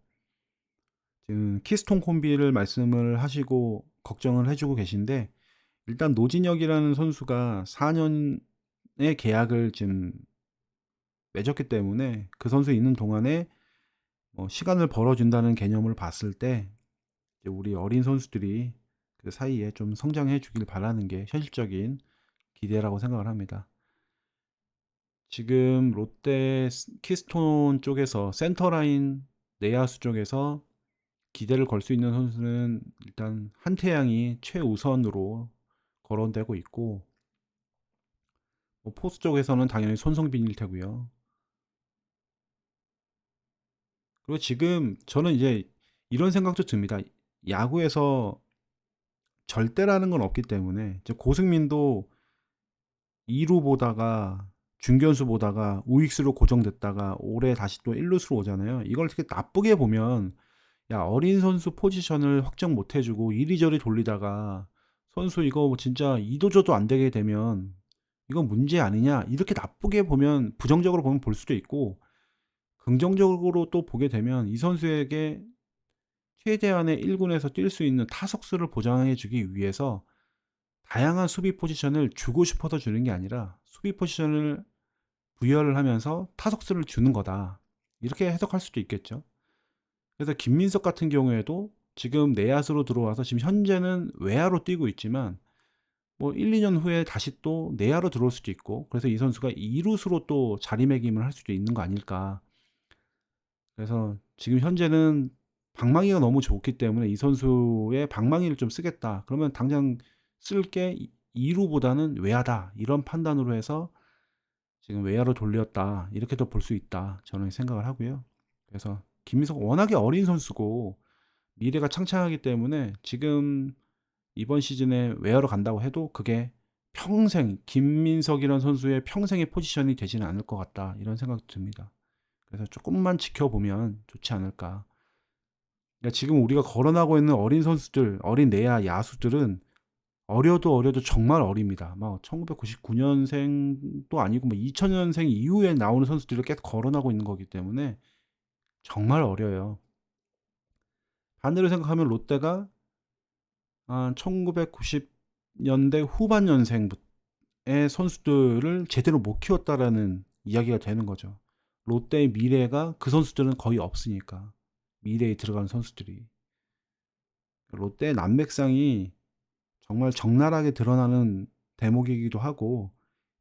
지금 키스톤 콤비를 말씀을 하시고 걱정을 해주고 계신데 일단 노진혁이라는 선수가 4년의 계약을 지금 맺었기 때문에 그 선수 있는 동안에 시간을 벌어준다는 개념을 봤을 때 이제 우리 어린 선수들이 그 사이에 좀 성장해 주길 바라는 게 현실적인 기대라고 생각을 합니다. 지금 롯데 키스톤 쪽에서 센터라인 내야수 쪽에서 기대를 걸 수 있는 선수는 일단 한태양이 최우선으로 거론되고 있고 포수 쪽에서는 당연히 손성빈일 테고요. 그리고 지금 저는 이제 이런 생각도 듭니다. 야구에서 절대라는 건 없기 때문에 이제 고승민도 2루 보다가 중견수 보다가 우익수로 고정됐다가 올해 다시 또 1루수로 오잖아요. 이걸 되게 나쁘게 보면 야 어린 선수 포지션을 확정 못 해주고 이리저리 돌리다가 선수 이거 뭐 진짜 이도저도 안 되게 되면 이건 문제 아니냐 이렇게 나쁘게 보면 부정적으로 보면 볼 수도 있고 긍정적으로 또 보게 되면 이 선수에게 최대한의 1군에서 뛸 수 있는 타석수를 보장해 주기 위해서 다양한 수비 포지션을 주고 싶어서 주는 게 아니라 수비 포지션을 부여를 하면서 타석수를 주는 거다. 이렇게 해석할 수도 있겠죠. 그래서 김민석 같은 경우에도 지금 내야수로 들어와서 지금 현재는 외야로 뛰고 있지만 뭐 1, 2년 후에 다시 또 내야로 들어올 수도 있고 그래서 이 선수가 2루수로 또 자리매김을 할 수도 있는 거 아닐까. 그래서 지금 현재는 방망이가 너무 좋기 때문에 이 선수의 방망이를 좀 쓰겠다. 그러면 당장 쓸 게 2루보다는 외야다. 이런 판단으로 해서 지금 외야로 돌렸다. 이렇게도 볼 수 있다. 저는 생각을 하고요. 그래서 김민석 워낙에 어린 선수고 미래가 창창하기 때문에 지금 이번 시즌에 외야로 간다고 해도 그게 평생 김민석이라는 선수의 평생의 포지션이 되지는 않을 것 같다. 이런 생각도 듭니다. 그래서 조금만 지켜보면 좋지 않을까. 그러니까 지금 우리가 거론하고 있는 어린 선수들, 어린 내야 야수들은 어려도 정말 어립니다. 막 1999년생도 아니고 뭐 2000년생 이후에 나오는 선수들을 계속 거론하고 있는 거기 때문에 정말 어려요. 반대로 생각하면 롯데가 1990년대 후반년생의 선수들을 제대로 못 키웠다라는 이야기가 되는 거죠. 롯데의 미래가 그 선수들은 거의 없으니까. 미래에 들어가는 선수들이. 롯데의 난맥상이 정말 적나라하게 드러나는 대목이기도 하고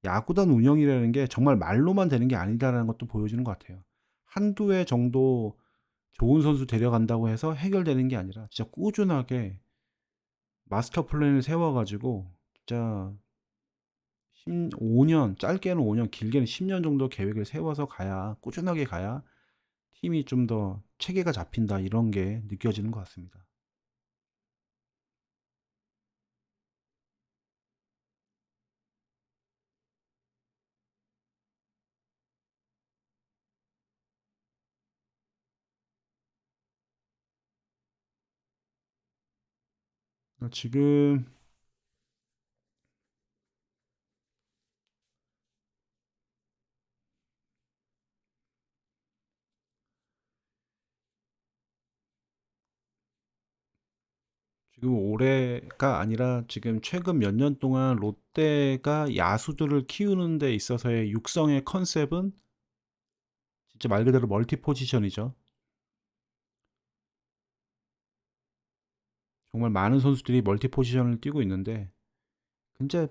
야구단 운영이라는 게 정말 말로만 되는 게 아니다라는 것도 보여주는 것 같아요. 한두 해 정도 좋은 선수 데려간다고 해서 해결되는 게 아니라 진짜 꾸준하게 마스터 플랜을 세워가지고 진짜 5년, 짧게는 5년, 길게는 10년 정도 계획을 세워서 가야, 꾸준하게 가야 팀이 좀 더 체계가 잡힌다, 이런 게 느껴지는 것 같습니다. 지금 지금 올해가 아니라 지금 최근 몇 년 동안 롯데가 야수들을 키우는 데 있어서의 육성의 컨셉은 진짜 말 그대로 멀티 포지션이죠. 정말 많은 선수들이 멀티 포지션을 뛰고 있는데, 진짜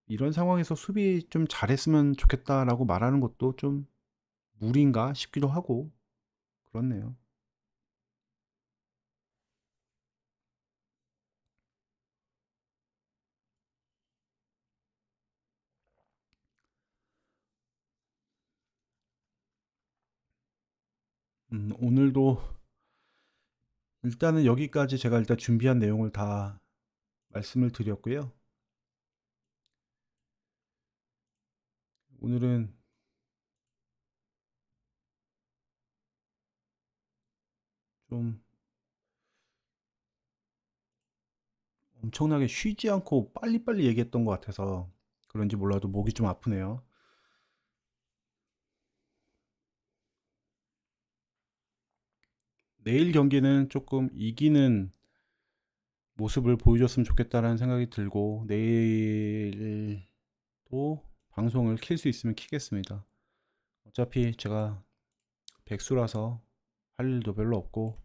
이런 상황에서 수비 좀 잘했으면 좋겠다라고 말하는 것도 좀 무리인가 싶기도 하고, 그렇네요. 오늘도 일단은 여기까지 제가 일단 준비한 내용을 다 말씀을 드렸고요. 오늘은 좀 엄청나게 쉬지 않고 빨리빨리 얘기했던 것 같아서 그런지 몰라도 목이 좀 아프네요. 내일 경기는 조금 이기는 모습을 보여줬으면 좋겠다라는 생각이 들고, 내일도 방송을 킬 수 있으면 키겠습니다. 어차피 제가 백수라서 할 일도 별로 없고,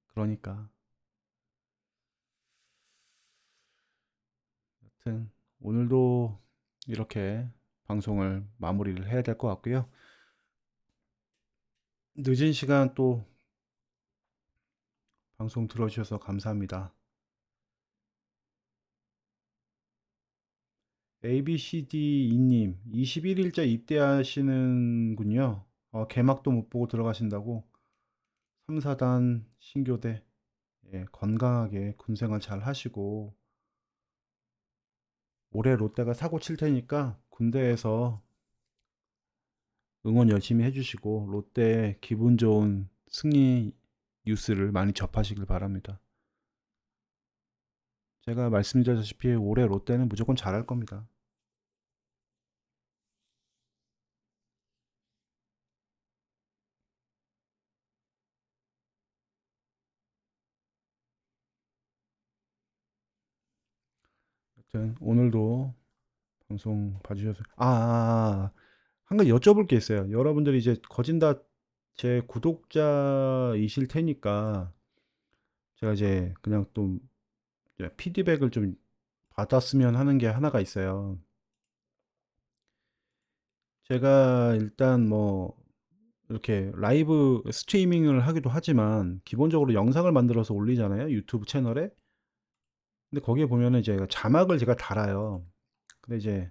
그러니까 여튼 오늘도 이렇게 방송을 마무리를 해야 될 것 같고요. 늦은 시간 또 방송 들어주셔서 감사합니다. ABCD2님, 21일자 입대하시는군요. 개막도 못 보고 들어가신다고. 3, 4단 신교대, 예, 건강하게 군생활 잘 하시고, 올해 롯데가 사고 칠 테니까 군대에서 응원 열심히 해주시고, 롯데 기분 좋은 승리 뉴스를 많이 접하시길 바랍니다. 제가 말씀드렸다시피 올해 롯데는 무조건 잘할 겁니다. 여튼 오늘도 방송 봐주셔서 한 가지 여쭤볼 게 있어요. 여러분들이 이제 거진 다 제 구독자이실 테니까 제가 이제 그냥 또 이제 피드백을 좀 받았으면 하는 게 하나가 있어요. 제가 일단 뭐 이렇게 라이브 스트리밍을 하기도 하지만 기본적으로 영상을 만들어서 올리잖아요. 유튜브 채널에. 근데 거기에 보면은 이제 자막을 제가 달아요. 근데 이제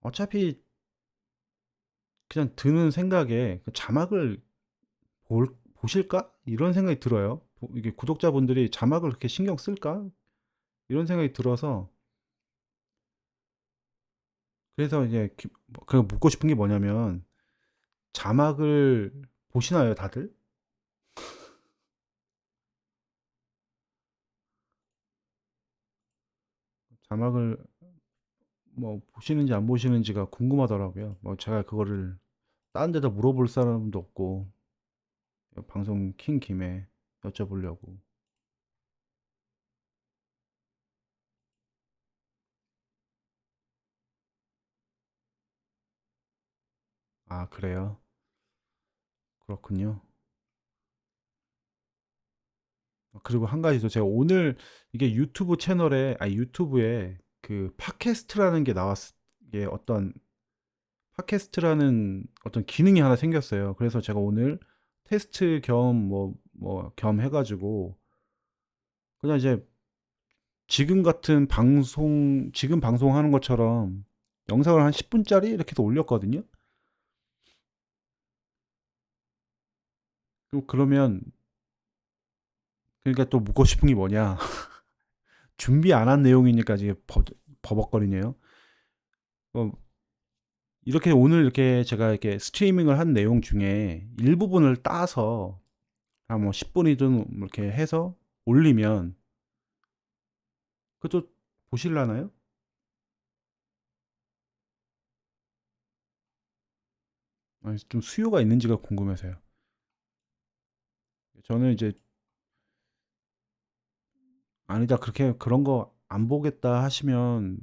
어차피 그냥 드는 생각에 그 자막을 보실까? 이런 생각이 들어요. 이게 구독자분들이 자막을 그렇게 신경 쓸까? 이런 생각이 들어서, 그래서 이제 그 묻고 싶은 게 뭐냐면, 자막을 보시나요, 다들? 자막을 뭐 보시는지 안 보시는지가 궁금하더라고요. 뭐 제가 그거를 다른 데다 물어볼 사람도 없고, 방송 킨 김에 여쭤보려고. 아, 그래요? 그렇군요. 그리고 한 가지 더, 제가 오늘 이게 유튜브 채널에, 유튜브에 그 팟캐스트라는 게 이게 팟캐스트라는 어떤 기능이 하나 생겼어요. 그래서 제가 오늘 테스트 겸 겸 해가지고 그냥 이제 지금 같은 방송, 지금 방송하는 것처럼 영상을 한 10분짜리 이렇게 도 올렸거든요. 그러면 그러니까 또 묻고 싶은 게 뭐냐? 준비 안 한 내용이니까 이게 버벅거리네요. 어, 이렇게 오늘 이렇게 제가 이렇게 스트리밍을 한 내용 중에 일부분을 따서 한 뭐 10분이든 이렇게 해서 올리면 그것도 보실라나요? 아니, 좀 수요가 있는지가 궁금해서요. 저는 이제 아니다 그렇게 그런 거 안 보겠다 하시면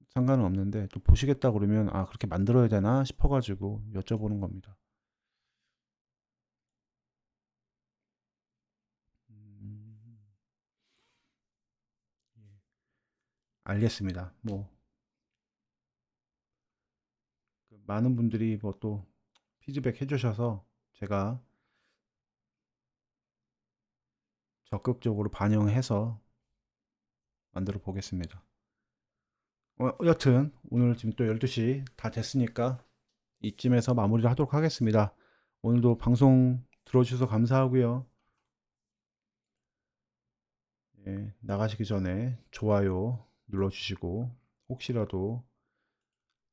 상관은 없는데 또 보시겠다 그러면 아 그렇게 만들어야 되나 싶어가지고 여쭤보는 겁니다. 음, 예. 알겠습니다. 뭐 많은 분들이 뭐 또 피드백 해주셔서 제가 적극적으로 반영해서 만들어 보겠습니다. 여튼 오늘 지금 또 12시 다 됐으니까 이쯤에서 마무리를 하도록 하겠습니다. 오늘도 방송 들어주셔서 감사하고요. 예, 나가시기 전에 좋아요 눌러주시고 혹시라도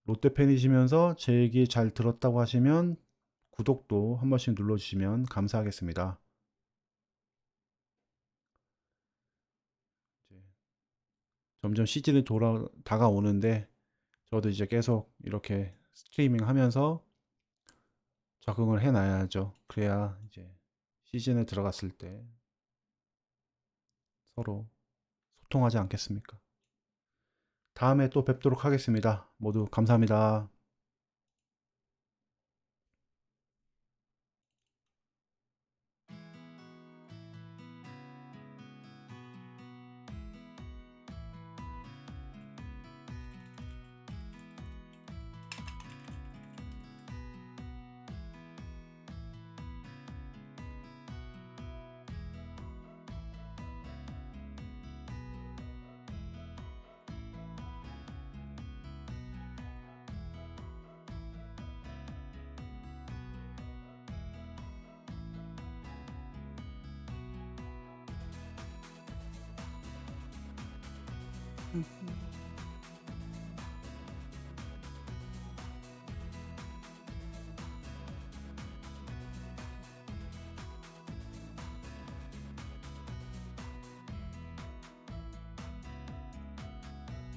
롯데 팬이시면서 제 얘기 잘 들었다고 하시면 구독도 한 번씩 눌러주시면 감사하겠습니다. 이제 점점 시즌이 다가오는데 저도 이제 계속 이렇게 스트리밍 하면서 적응을 해놔야죠. 그래야 이제 시즌에 들어갔을 때 서로 소통하지 않겠습니까? 다음에 또 뵙도록 하겠습니다. 모두 감사합니다.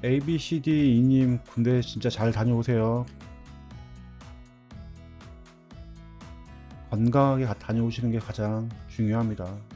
ABCDE님 군대 진짜 잘 다녀오세요. 건강하게 다녀오시는 게 가장 중요합니다.